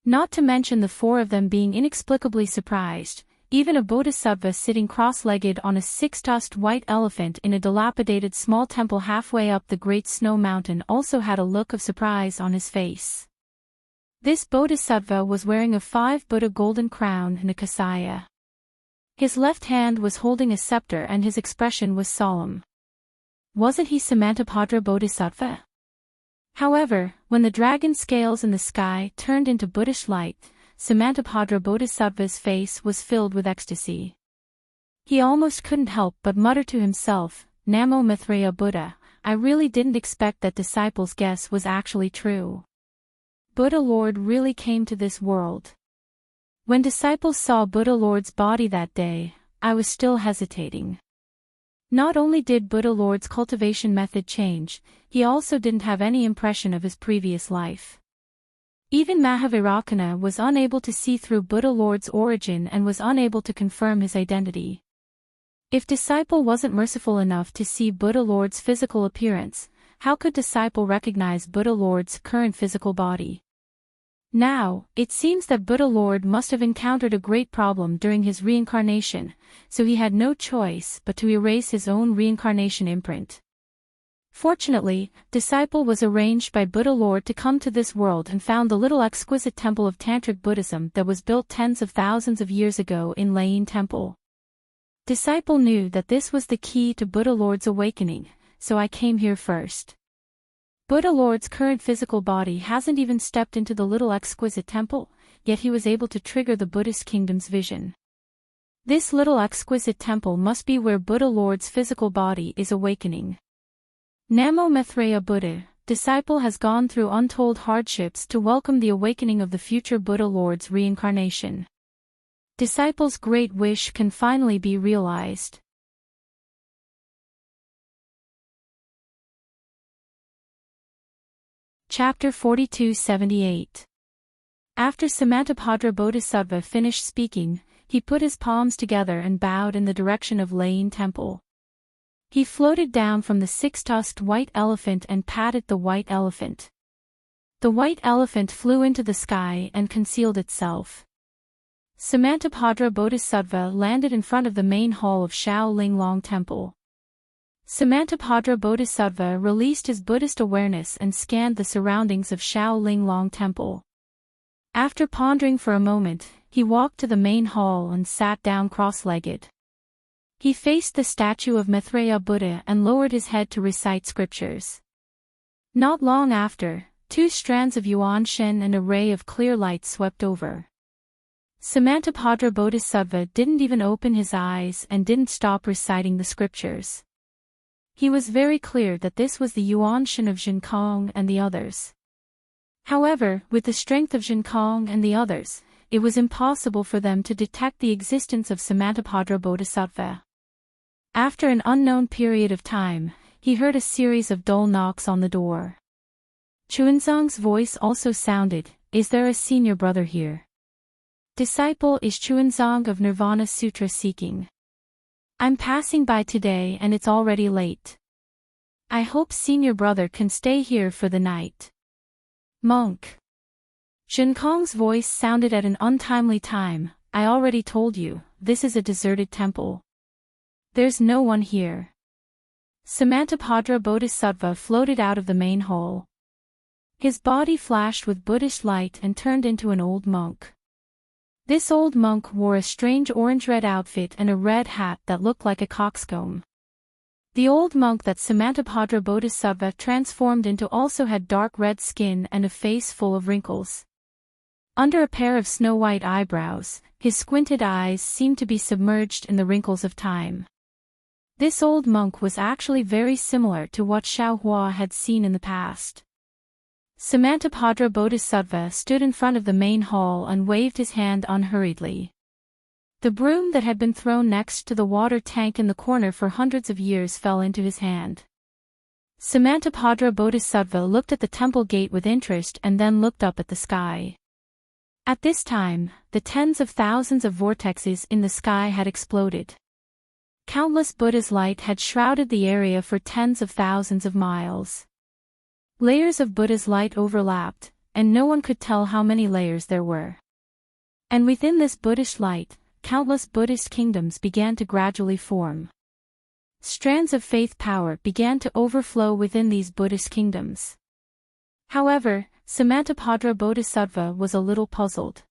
Not to mention the four of them being inexplicably surprised, Even a bodhisattva sitting cross-legged on a six-tusked white elephant in a dilapidated small temple halfway up the great snow mountain also had a look of surprise on his face. This bodhisattva was wearing a 5 Buddha golden crown and a kasaya. His left hand was holding a scepter and his expression was solemn. Wasn't he Samantabhadra Bodhisattva? However, when the dragon scales in the sky turned into Buddhish light, Samantabhadra Bodhisattva's face was filled with ecstasy. He almost couldn't help but mutter to himself, Namo Maitreya Buddha, I really didn't expect that disciple's guess was actually true. Buddha Lord really came to this world. When disciples saw Buddha Lord's body that day, I was still hesitating. Not only did Buddha Lord's cultivation method change, he also didn't have any impression of his previous life. Even Mahavairakana was unable to see through Buddha Lord's origin and was unable to confirm his identity. If disciple wasn't merciful enough to see Buddha Lord's physical appearance, how could disciple recognize Buddha Lord's current physical body? Now, it seems that Buddha Lord must have encountered a great problem during his reincarnation, so he had no choice but to erase his own reincarnation imprint. Fortunately, disciple was arranged by Buddha Lord to come to this world and found the little exquisite temple of Tantric Buddhism that was built tens of thousands of years ago in Lain Temple. Disciple knew that this was the key to Buddha Lord's awakening, so I came here first. Buddha Lord's current physical body hasn't even stepped into the little exquisite temple, yet he was able to trigger the Buddhist kingdom's vision. This little exquisite temple must be where Buddha Lord's physical body is awakening. Namo Maitreya Buddha, disciple has gone through untold hardships to welcome the awakening of the future Buddha Lord's reincarnation. Disciple's great wish can finally be realized. Chapter 4278. After Samantabhadra Bodhisattva finished speaking, he put his palms together and bowed in the direction of Lain Temple. He floated down from the six-tusked white elephant and patted the white elephant. The white elephant flew into the sky and concealed itself. Samantabhadra Bodhisattva landed in front of the main hall of Shaolinglong Temple. Samantabhadra Bodhisattva released his Buddhist awareness and scanned the surroundings of Shaolinglong Temple. After pondering for a moment, he walked to the main hall and sat down cross-legged. He faced the statue of Maitreya Buddha and lowered his head to recite scriptures. Not long after, 2 strands of Yuan Shen and a ray of clear light swept over. Samantabhadra Bodhisattva didn't even open his eyes and didn't stop reciting the scriptures. He was very clear that this was the Yuan Shen of Jinkong and the others. However, with the strength of Jinkong and the others, it was impossible for them to detect the existence of Samantabhadra Bodhisattva. After an unknown period of time, he heard a series of dull knocks on the door. Chuanzong's voice also sounded, "Is there a senior brother here?" Disciple is Chuanzong of Nirvana Sutra seeking. I'm passing by today and it's already late. I hope senior brother can stay here for the night. Monk. Jinkong's voice sounded at an untimely time. I already told you, this is a deserted temple. There's no one here. Samantabhadra Bodhisattva floated out of the main hall. His body flashed with Buddhist light and turned into an old monk. This old monk wore a strange orange-red outfit and a red hat that looked like a coxcomb. The old monk that Samantabhadra Bodhisattva transformed into also had dark red skin and a face full of wrinkles. Under a pair of snow-white eyebrows, his squinted eyes seemed to be submerged in the wrinkles of time. This old monk was actually very similar to what Xiaohua had seen in the past. Samantabhadra Bodhisattva stood in front of the main hall and waved his hand unhurriedly. The broom that had been thrown next to the water tank in the corner for hundreds of years fell into his hand. Samantabhadra Bodhisattva looked at the temple gate with interest and then looked up at the sky. At this time, the tens of thousands of vortexes in the sky had exploded. Countless Buddha's light had shrouded the area for tens of thousands of miles. Layers of Buddha's light overlapped, and no one could tell how many layers there were. And within this Buddhist light, countless Buddhist kingdoms began to gradually form. Strands of faith power began to overflow within these Buddhist kingdoms. However, Samantabhadra Bodhisattva was a little puzzled.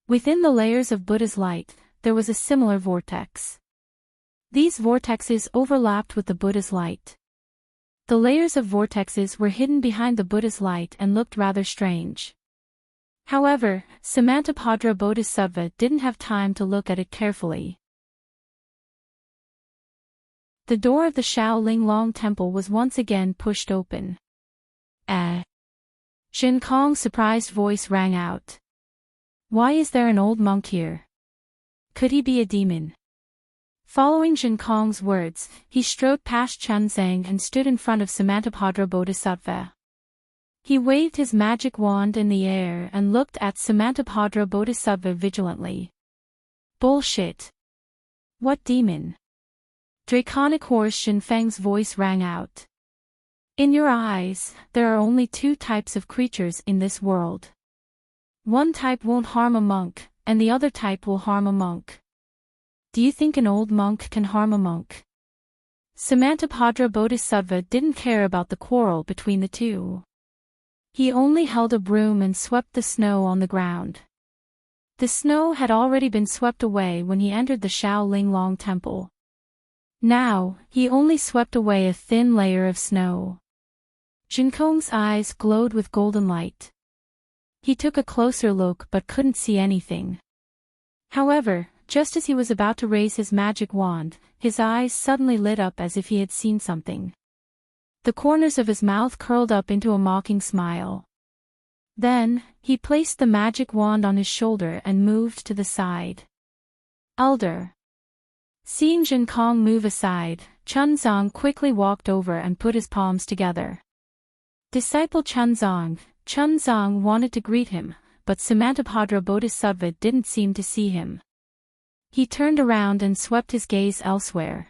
Within the layers of Buddha's light, there was a similar vortex. These vortexes overlapped with the Buddha's light. The layers of vortexes were hidden behind the Buddha's light and looked rather strange. However, Samantabhadra Bodhisattva didn't have time to look at it carefully. The door of the Shaolin Long Temple was once again pushed open. Jin Kong's surprised voice rang out. Why is there an old monk here? Could he be a demon? Following Jin Kong's words, he strode past Chen Zhang and stood in front of Samantabhadra Bodhisattva. He waved his magic wand in the air and looked at Samantabhadra Bodhisattva vigilantly. Bullshit. What demon? Draconic horse Shin Feng's voice rang out. In your eyes, there are only two types of creatures in this world. One type won't harm a monk, and the other type will harm a monk. Do you think an old monk can harm a monk? Samantabhadra Bodhisattva didn't care about the quarrel between the two. He only held a broom and swept the snow on the ground. The snow had already been swept away when he entered the Shaolin Long Temple. Now, he only swept away a thin layer of snow. Jin Kong's eyes glowed with golden light. He took a closer look but couldn't see anything. However, just as he was about to raise his magic wand, his eyes suddenly lit up as if he had seen something. The corners of his mouth curled up into a mocking smile. Then, he placed the magic wand on his shoulder and moved to the side. Elder. Seeing Jin Kong move aside, Chen Zong quickly walked over and put his palms together. Disciple Chen Zong wanted to greet him, but Samantabhadra Bodhisattva didn't seem to see him. He turned around and swept his gaze elsewhere.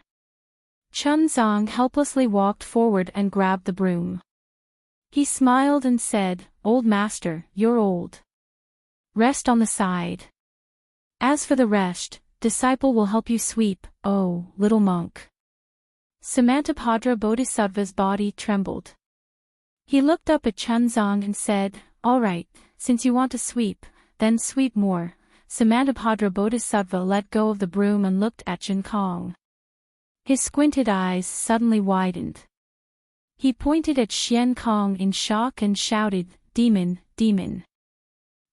Chen Zong helplessly walked forward and grabbed the broom. He smiled and said, "Old master, you're old. Rest on the side. As for the rest, disciple will help you sweep, oh, little monk." Samantabhadra Bodhisattva's body trembled. He looked up at Chen Zong and said, "All right, since you want to sweep, then sweep more." Samantabhadra Bodhisattva let go of the broom and looked at Jin Kong. His squinted eyes suddenly widened. He pointed at Xian Kong in shock and shouted, "Demon, demon.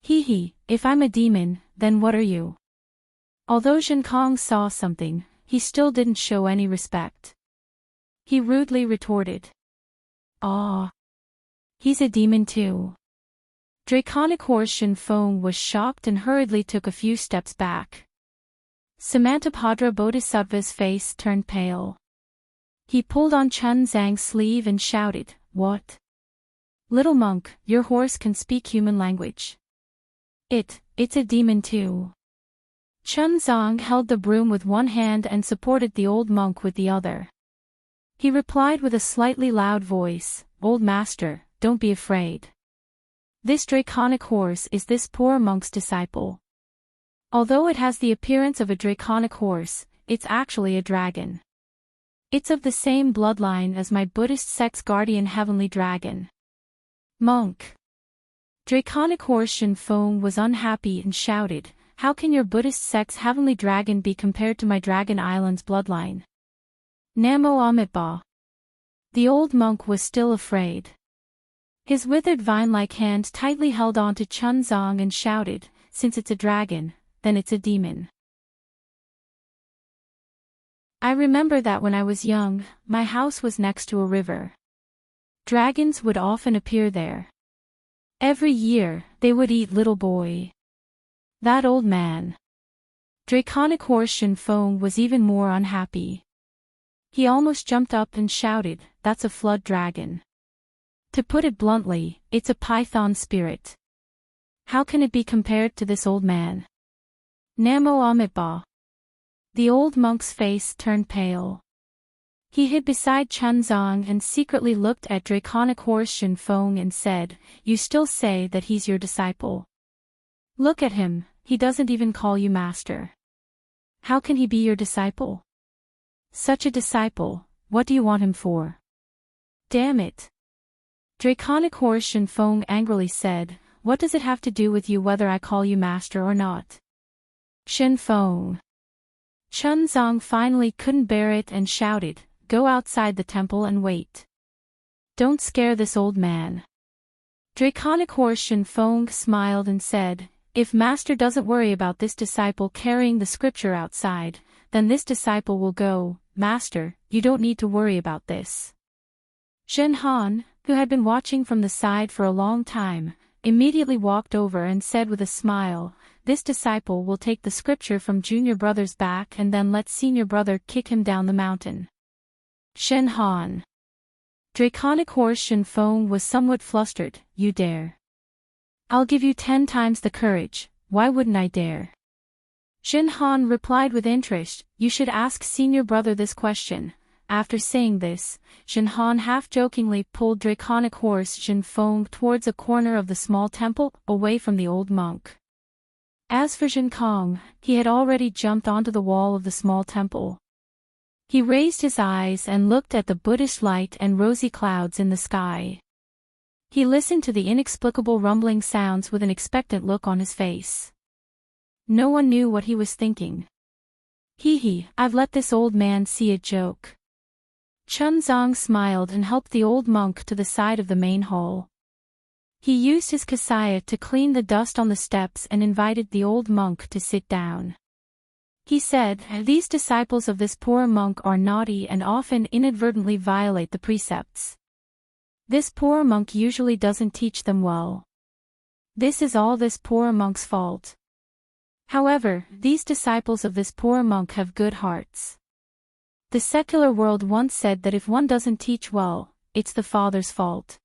Hee, if I'm a demon, then what are you?" Although Jin Kong saw something, he still didn't show any respect. He rudely retorted, "Aw. He's a demon too." Draconic horse Shin Feng was shocked and hurriedly took a few steps back. Samantabhadra Bodhisattva's face turned pale. He pulled on Chen Zhang's sleeve and shouted, "What? Little monk, your horse can speak human language. It's a demon too." Chen Zhang held the broom with one hand and supported the old monk with the other. He replied with a slightly loud voice, "Old master, don't be afraid. This draconic horse is this poor monk's disciple. Although it has the appearance of a draconic horse, it's actually a dragon. It's of the same bloodline as my Buddhist sect's guardian heavenly dragon." Monk. Draconic horse Shin Feng was unhappy and shouted, "How can your Buddhist sect's heavenly dragon be compared to my Dragon Island's bloodline? Namo Amitabha." The old monk was still afraid. His withered vine-like hand tightly held on to Chen Zong and shouted, "Since it's a dragon, then it's a demon." I remember that when I was young, my house was next to a river. Dragons would often appear there. Every year, they would eat little boy. That old man. Draconic horse Shin Feng was even more unhappy. He almost jumped up and shouted, "That's a flood dragon. To put it bluntly, it's a python spirit. How can it be compared to this old man? Namo Amitabha." The old monk's face turned pale. He hid beside Chen Zong and secretly looked at Draconic horse Shin Feng and said, "You still say that he's your disciple? Look at him, he doesn't even call you master." How can he be your disciple? Such a disciple, what do you want him for? Damn it. Draconic Horse Shinfeng angrily said, what does it have to do with you whether I call you master or not? Shinfeng. Chunzong finally couldn't bear it and shouted, go outside the temple and wait. Don't scare this old man. Draconic Horse Shinfeng smiled and said, if master doesn't worry about this disciple carrying the scripture outside, then this disciple will go. Master, you don't need to worry about this. Shen Han, who had been watching from the side for a long time, immediately walked over and said with a smile, this disciple will take the scripture from junior brother's back and then let senior brother kick him down the mountain. Shen Han. Draconic Horse Shinfeng was somewhat flustered, you dare. I'll give you 10 times the courage, why wouldn't I dare? Shen Han replied with interest, you should ask senior brother this question. After saying this, Shen Han half-jokingly pulled Draconic Horse Shinfeng towards a corner of the small temple, away from the old monk. As for Shen Kong, he had already jumped onto the wall of the small temple. He raised his eyes and looked at the Buddhist light and rosy clouds in the sky. He listened to the inexplicable rumbling sounds with an expectant look on his face. No one knew what he was thinking. Hee, I've let this old man see a joke. Chunzong smiled and helped the old monk to the side of the main hall. He used his kasaya to clean the dust on the steps and invited the old monk to sit down. He said, these disciples of this poor monk are naughty and often inadvertently violate the precepts. This poor monk usually doesn't teach them well. This is all this poor monk's fault. However, these disciples of this poor monk have good hearts. The secular world once said that if one doesn't teach well, it's the father's fault.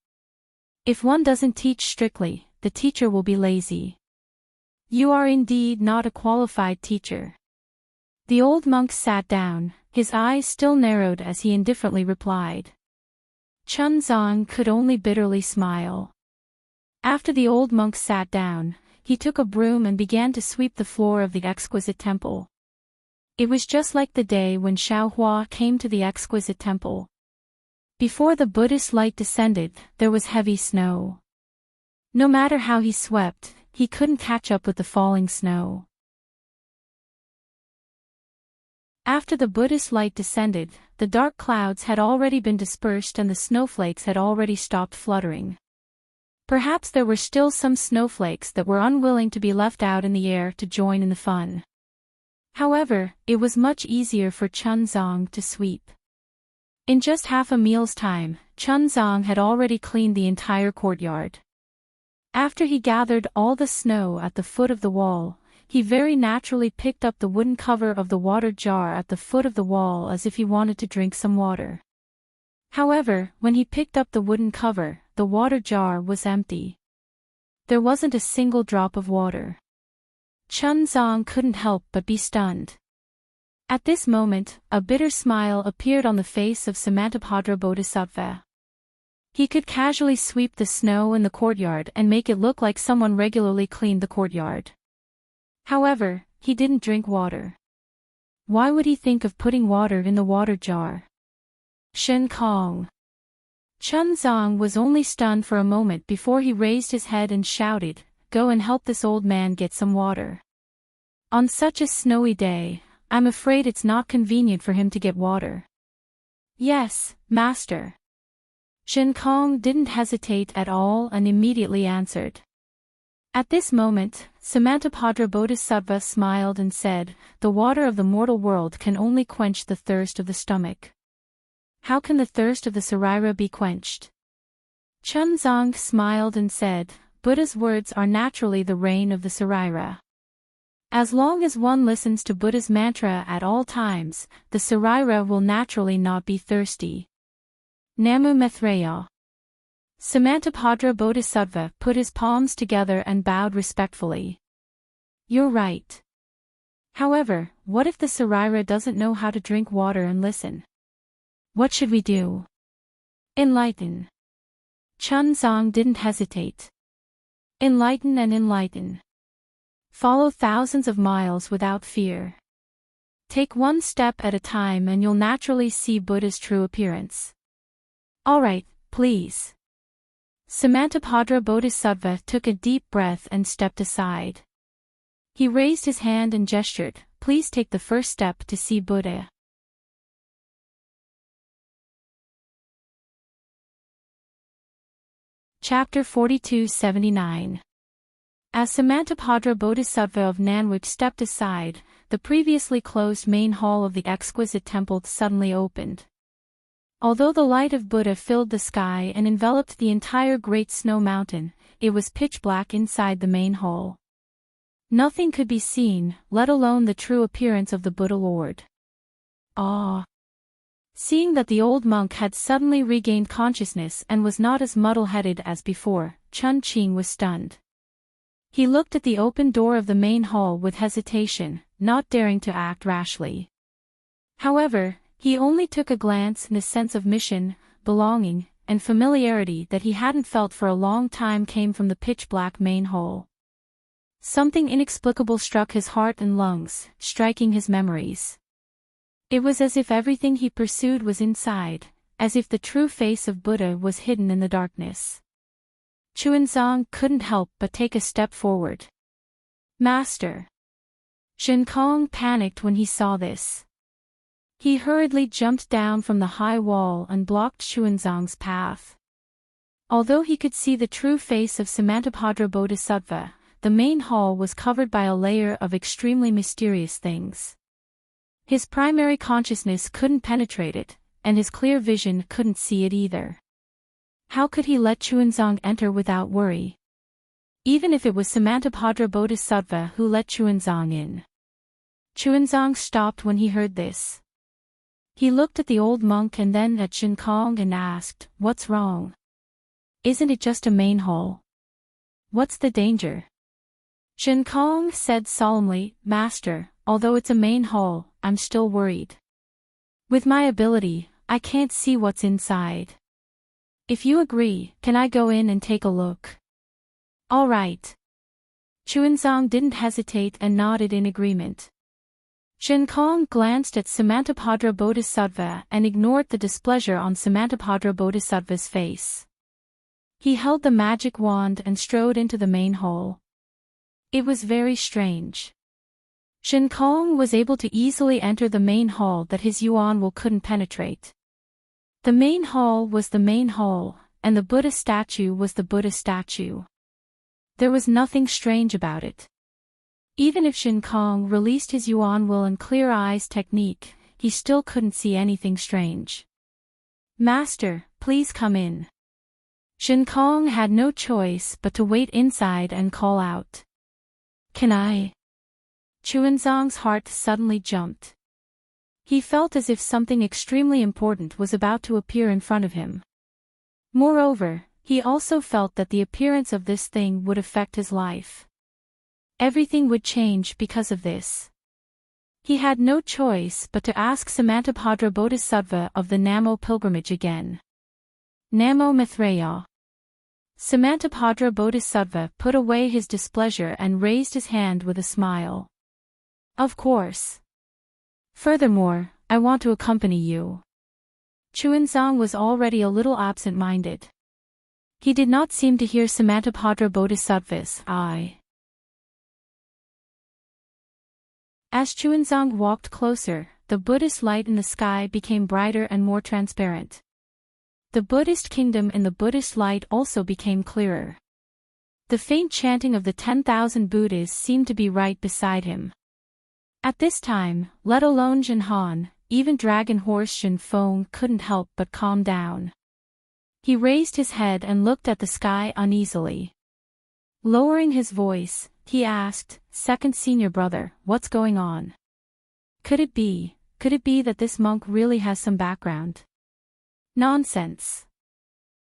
If one doesn't teach strictly, the teacher will be lazy. You are indeed not a qualified teacher. The old monk sat down, his eyes still narrowed as he indifferently replied. Chunzong could only bitterly smile. After the old monk sat down, he took a broom and began to sweep the floor of the exquisite temple. It was just like the day when Xiaohua came to the exquisite temple. Before the Buddhist light descended, there was heavy snow. No matter how he swept, he couldn't catch up with the falling snow. After the Buddhist light descended, the dark clouds had already been dispersed and the snowflakes had already stopped fluttering. Perhaps there were still some snowflakes that were unwilling to be left out in the air to join in the fun. However, it was much easier for Chunzong to sweep. In just half a meal's time, Chunzong had already cleaned the entire courtyard. After he gathered all the snow at the foot of the wall, he very naturally picked up the wooden cover of the water jar at the foot of the wall as if he wanted to drink some water. However, when he picked up the wooden cover, the water jar was empty. There wasn't a single drop of water. Chunzong couldn't help but be stunned. At this moment, a bitter smile appeared on the face of Samantabhadra Bodhisattva. He could casually sweep the snow in the courtyard and make it look like someone regularly cleaned the courtyard. However, he didn't drink water. Why would he think of putting water in the water jar? Shen Kong. Chunzong was only stunned for a moment before he raised his head and shouted, go and help this old man get some water. On such a snowy day, I'm afraid it's not convenient for him to get water. Yes, master. Shen Kong didn't hesitate at all and immediately answered. At this moment, Samantabhadra Bodhisattva smiled and said, the water of the mortal world can only quench the thirst of the stomach. How can the thirst of the sarira be quenched? Chunzong smiled and said, Buddha's words are naturally the rain of the sarira. As long as one listens to Buddha's mantra at all times, the sarira will naturally not be thirsty. Namu Maitreya. Samantabhadra Bodhisattva put his palms together and bowed respectfully. You're right. However, what if the sarira doesn't know how to drink water and listen? What should we do? Enlighten. Chunzong didn't hesitate. Enlighten and enlighten. Follow thousands of miles without fear. Take one step at a time and you'll naturally see Buddha's true appearance. Alright, please. Samantabhadra Bodhisattva took a deep breath and stepped aside. He raised his hand and gestured, please take the first step to see Buddha. Chapter 4279. As Samantabhadra Bodhisattva of Nanwich stepped aside, the previously closed main hall of the exquisite temple suddenly opened. Although the light of Buddha filled the sky and enveloped the entire great snow mountain, it was pitch black inside the main hall. Nothing could be seen, let alone the true appearance of the Buddha Lord. Ah! Seeing that the old monk had suddenly regained consciousness and was not as muddle-headed as before, Chun Ching was stunned. He looked at the open door of the main hall with hesitation, not daring to act rashly. However, he only took a glance and a sense of mission, belonging, and familiarity that he hadn't felt for a long time came from the pitch-black main hall. Something inexplicable struck his heart and lungs, striking his memories. It was as if everything he pursued was inside, as if the true face of Buddha was hidden in the darkness. Chuanzong couldn't help but take a step forward. Master! Shen Kong panicked when he saw this. He hurriedly jumped down from the high wall and blocked Chuanzong's path. Although he could see the true face of Samantabhadra Bodhisattva, the main hall was covered by a layer of extremely mysterious things. His primary consciousness couldn't penetrate it, and his clear vision couldn't see it either. How could he let Chuanzong enter without worry? Even if it was Samantabhadra Bodhisattva who let Chuanzong in. Chuanzong stopped when he heard this. He looked at the old monk and then at Shen Kong and asked, "What's wrong? Isn't it just a main hall? What's the danger?" Shen Kong said solemnly, "Master, although it's a main hall, I'm still worried. With my ability, I can't see what's inside. If you agree, can I go in and take a look?" "All right." Chuanzong didn't hesitate and nodded in agreement. Shen Kong glanced at Samantabhadra Bodhisattva and ignored the displeasure on Samantabhadra Bodhisattva's face. He held the magic wand and strode into the main hall. It was very strange. Shen Kong was able to easily enter the main hall that his yuan will couldn't penetrate. The main hall was the main hall, and the Buddha statue was the Buddha statue. There was nothing strange about it. Even if Shen Kong released his yuan will and clear eyes technique, he still couldn't see anything strange. "Master, please come in." Shen Kong had no choice but to wait inside and call out. "Can I?" Chuanzong's heart suddenly jumped. He felt as if something extremely important was about to appear in front of him. Moreover, he also felt that the appearance of this thing would affect his life. Everything would change because of this. He had no choice but to ask Samantabhadra Bodhisattva of the Namo pilgrimage again. Namo Mithreya. Samantabhadra Bodhisattva put away his displeasure and raised his hand with a smile. "Of course. Furthermore, I want to accompany you." Chuanzong was already a little absent-minded. He did not seem to hear Samantabhadra Bodhisattva's "I." As Chuanzong walked closer, the Buddhist light in the sky became brighter and more transparent. The Buddhist kingdom in the Buddhist light also became clearer. The faint chanting of the 10,000 Buddhas seemed to be right beside him. At this time, let alone Zhen Han, even Dragon Horse Shen Feng couldn't help but calm down. He raised his head and looked at the sky uneasily. Lowering his voice, he asked, "Second senior brother, what's going on? Could it be that this monk really has some background?" "Nonsense."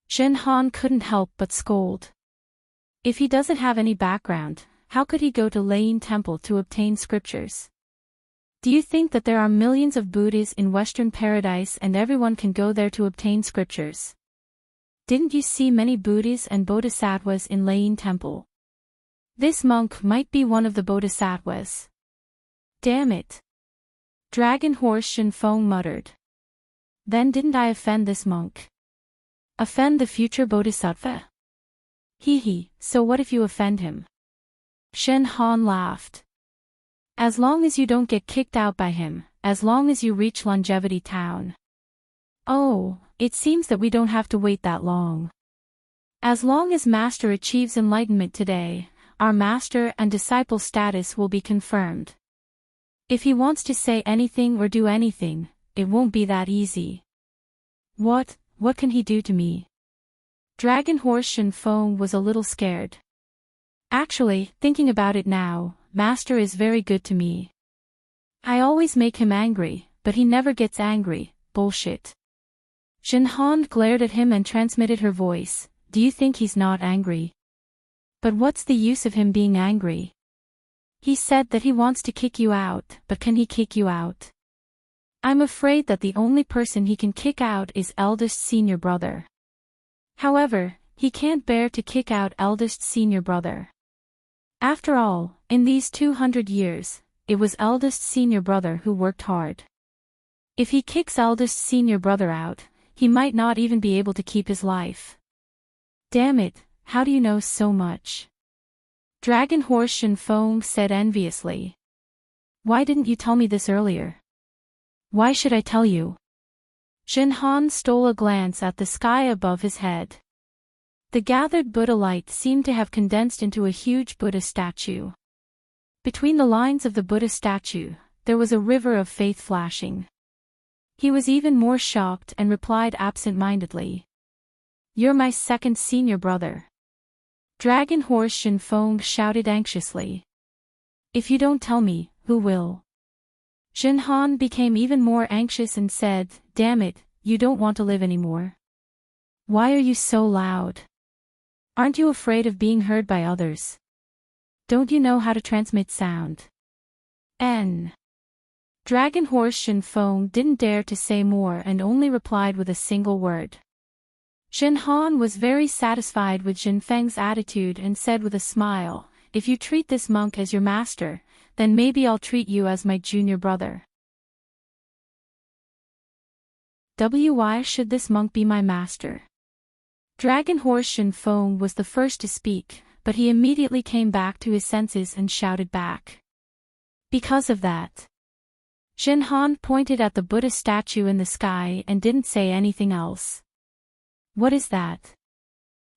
Zhen Han couldn't help but scold. If he doesn't have any background, how could he go to Lane Temple to obtain scriptures? Do you think that there are millions of Buddhas in Western Paradise and everyone can go there to obtain scriptures? Didn't you see many Buddhas and Bodhisattvas in Lane Temple? This monk might be one of the Bodhisattvas. Damn it. Dragon Horse Shinfeng muttered. Then didn't I offend this monk? Offend the future bodhisattva? Hee, so what if you offend him? Shen Han laughed. As long as you don't get kicked out by him, as long as you reach Longevity Town. Oh, it seems that we don't have to wait that long. As long as Master achieves enlightenment today, our Master and disciple status will be confirmed. If he wants to say anything or do anything, it won't be that easy. What can he do to me? Dragon Horse Shinfeng was a little scared. Actually, thinking about it now, Master is very good to me. I always make him angry, but he never gets angry, bullshit. Shen Han glared at him and transmitted her voice, do you think he's not angry? But what's the use of him being angry? He said that he wants to kick you out, but can he kick you out? I'm afraid that the only person he can kick out is eldest senior brother. However, he can't bear to kick out eldest senior brother. After all, in these 200 years, it was eldest senior brother who worked hard. If he kicks eldest senior brother out, he might not even be able to keep his life. Damn it, how do you know so much? Dragon Horse Shinfeng said enviously. Why didn't you tell me this earlier? Why should I tell you? Shen Han stole a glance at the sky above his head. The gathered Buddha light seemed to have condensed into a huge Buddha statue. Between the lines of the Buddha statue, there was a river of faith flashing. He was even more shocked and replied absent-mindedly. You're my second senior brother. Dragon Horse Shinfeng shouted anxiously. If you don't tell me, who will? Shen Han became even more anxious and said, damn it, you don't want to live anymore. Why are you so loud? Aren't you afraid of being heard by others? Don't you know how to transmit sound? Dragon Horse Shinfeng didn't dare to say more and only replied with a single word. Shen Han was very satisfied with Jinfeng's attitude and said with a smile, if you treat this monk as your master, then maybe I'll treat you as my junior brother. Why should this monk be my master? Dragon Horse Shinfeng was the first to speak, but he immediately came back to his senses and shouted back. Because of that. Shen Han pointed at the Buddha statue in the sky and didn't say anything else. What is that?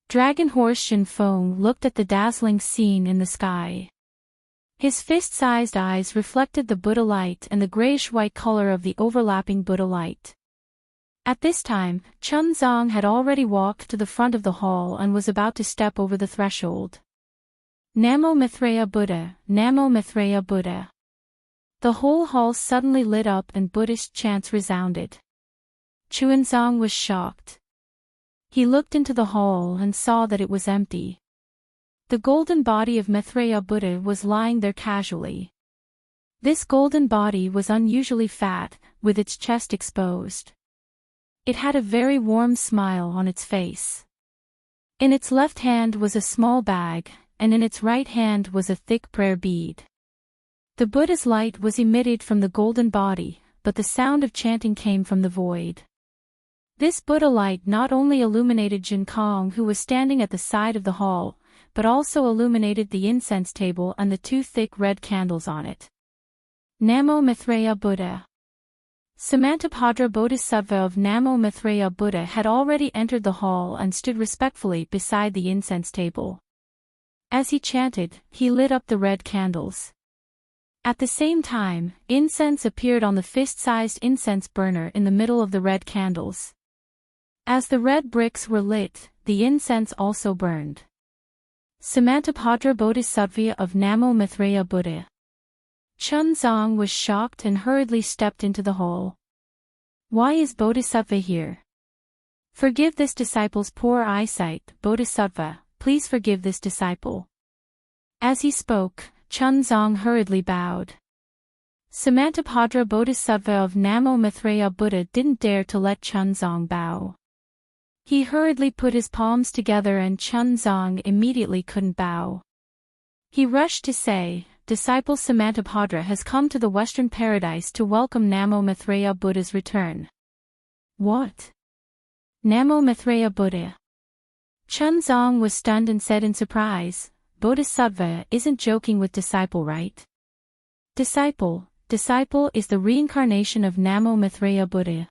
Dragon Horse Shinfeng looked at the dazzling scene in the sky. His fist-sized eyes reflected the Buddha light and the grayish-white color of the overlapping Buddha light. At this time, Chun Zong had already walked to the front of the hall and was about to step over the threshold. Namo Mithreya Buddha, Namo Mithreya Buddha. The whole hall suddenly lit up and Buddhist chants resounded. Chuanzong was shocked. He looked into the hall and saw that it was empty. The golden body of Mithreya Buddha was lying there casually. This golden body was unusually fat, with its chest exposed. It had a very warm smile on its face. In its left hand was a small bag, and in its right hand was a thick prayer bead. The Buddha's light was emitted from the golden body, but the sound of chanting came from the void. This Buddha light not only illuminated Jin Kong who was standing at the side of the hall, but also illuminated the incense table and the two thick red candles on it. Namo Mithreya Buddha. Samantabhadra Bodhisattva of Namo Mithreya Buddha had already entered the hall and stood respectfully beside the incense table. As he chanted, he lit up the red candles. At the same time, incense appeared on the fist-sized incense burner in the middle of the red candles. As the red bricks were lit, the incense also burned. Samantabhadra Bodhisattva of Namo Mithreya Buddha. Chun Zong was shocked and hurriedly stepped into the hall. Why is Bodhisattva here? Forgive this disciple's poor eyesight, Bodhisattva, please forgive this disciple. As he spoke, Chun Zong hurriedly bowed. Samantabhadra Bodhisattva of Namo Mithreya Buddha didn't dare to let Chun Zong bow. He hurriedly put his palms together and Chun Zong immediately couldn't bow. He rushed to say, disciple Samantabhadra has come to the Western paradise to welcome Namo Maitreya Buddha's return. What? Namo Maitreya Buddha? Chunzong was stunned and said in surprise, Bodhisattva isn't joking with disciple, right? Disciple is the reincarnation of Namo Maitreya Buddha.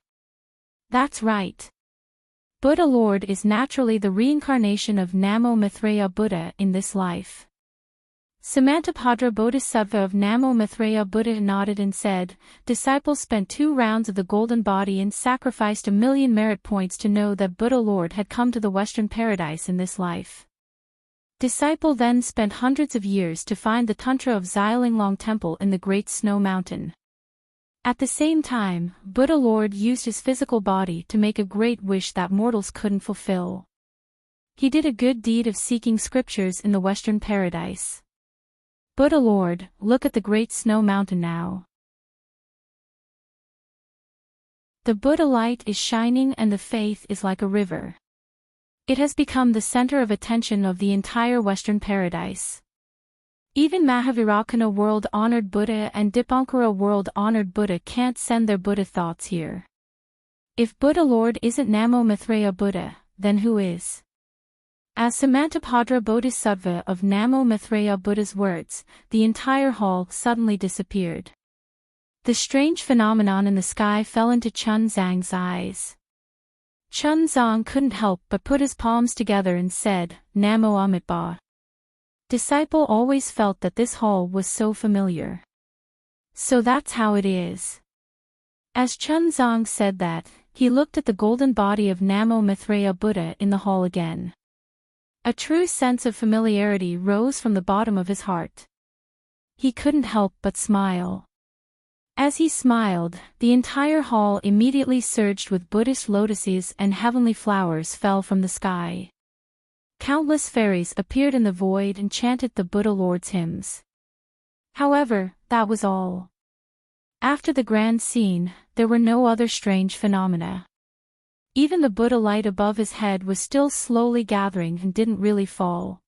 That's right. Buddha Lord is naturally the reincarnation of Namo Maitreya Buddha in this life. Samantabhadra Bodhisattva of Namo Maitreya Buddha nodded and said, Disciple spent 2 rounds of the golden body and sacrificed 1,000,000 merit points to know that Buddha Lord had come to the Western paradise in this life. Disciple then spent hundreds of years to find the Tantra of Xiaolinglong Temple in the Great Snow Mountain. At the same time, Buddha Lord used his physical body to make a great wish that mortals couldn't fulfill. He did a good deed of seeking scriptures in the Western paradise. Buddha Lord, look at the Great Snow Mountain now. The Buddha light is shining and the faith is like a river. It has become the center of attention of the entire Western paradise. Even Mahavirakana world-honored Buddha and Dipankara world-honored Buddha can't send their Buddha thoughts here. If Buddha Lord isn't Namo Maitreya Buddha, then who is? As Samantabhadra Bodhisattva of Namo Maitreya Buddha's words, the entire hall suddenly disappeared. The strange phenomenon in the sky fell into Chunzang's eyes. Chunzang couldn't help but put his palms together and said, Namo Amitabha. Disciple always felt that this hall was so familiar. So that's how it is. As Chunzang said that, he looked at the golden body of Namo Maitreya Buddha in the hall again. A true sense of familiarity rose from the bottom of his heart. He couldn't help but smile. As he smiled, the entire hall immediately surged with Buddhist lotuses and heavenly flowers fell from the sky. Countless fairies appeared in the void and chanted the Buddha Lord's hymns. However, that was all. After the grand scene, there were no other strange phenomena. Even the Buddha light above his head was still slowly gathering and didn't really fall.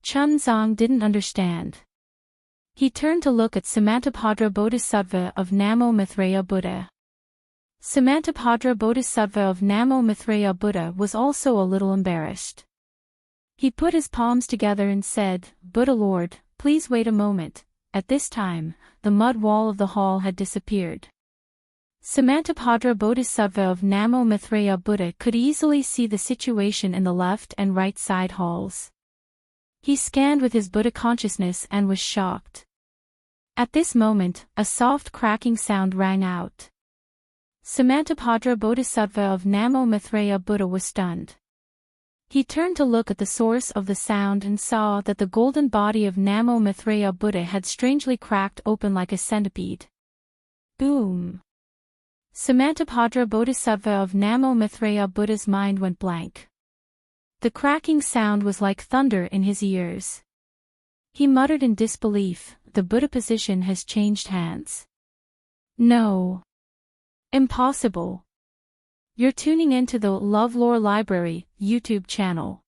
Chunzang didn't understand. He turned to look at Samantabhadra Bodhisattva of Namo Maitreya Buddha. Samantabhadra Bodhisattva of Namo Maitreya Buddha was also a little embarrassed. He put his palms together and said, Buddha Lord, please wait a moment. At this time, the mud wall of the hall had disappeared. Samantabhadra Bodhisattva of Namo Maitreya Buddha could easily see the situation in the left and right side halls. He scanned with his Buddha consciousness and was shocked. At this moment, a soft cracking sound rang out. Samantabhadra Bodhisattva of Namo Maitreya Buddha was stunned. He turned to look at the source of the sound and saw that the golden body of Namo Maitreya Buddha had strangely cracked open like a centipede. Boom! Samantabhadra Bodhisattva of Namo Maitreya Buddha's mind went blank. The cracking sound was like thunder in his ears. He muttered in disbelief, the Buddha position has changed hands. No. Impossible. You're tuning into the LoveLore Library YouTube channel.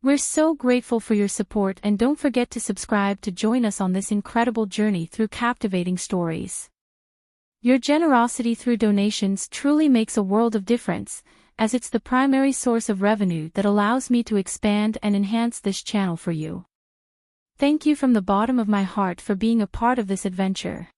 We're so grateful for your support and don't forget to subscribe to join us on this incredible journey through captivating stories. Your generosity through donations truly makes a world of difference, as it's the primary source of revenue that allows me to expand and enhance this channel for you. Thank you from the bottom of my heart for being a part of this adventure.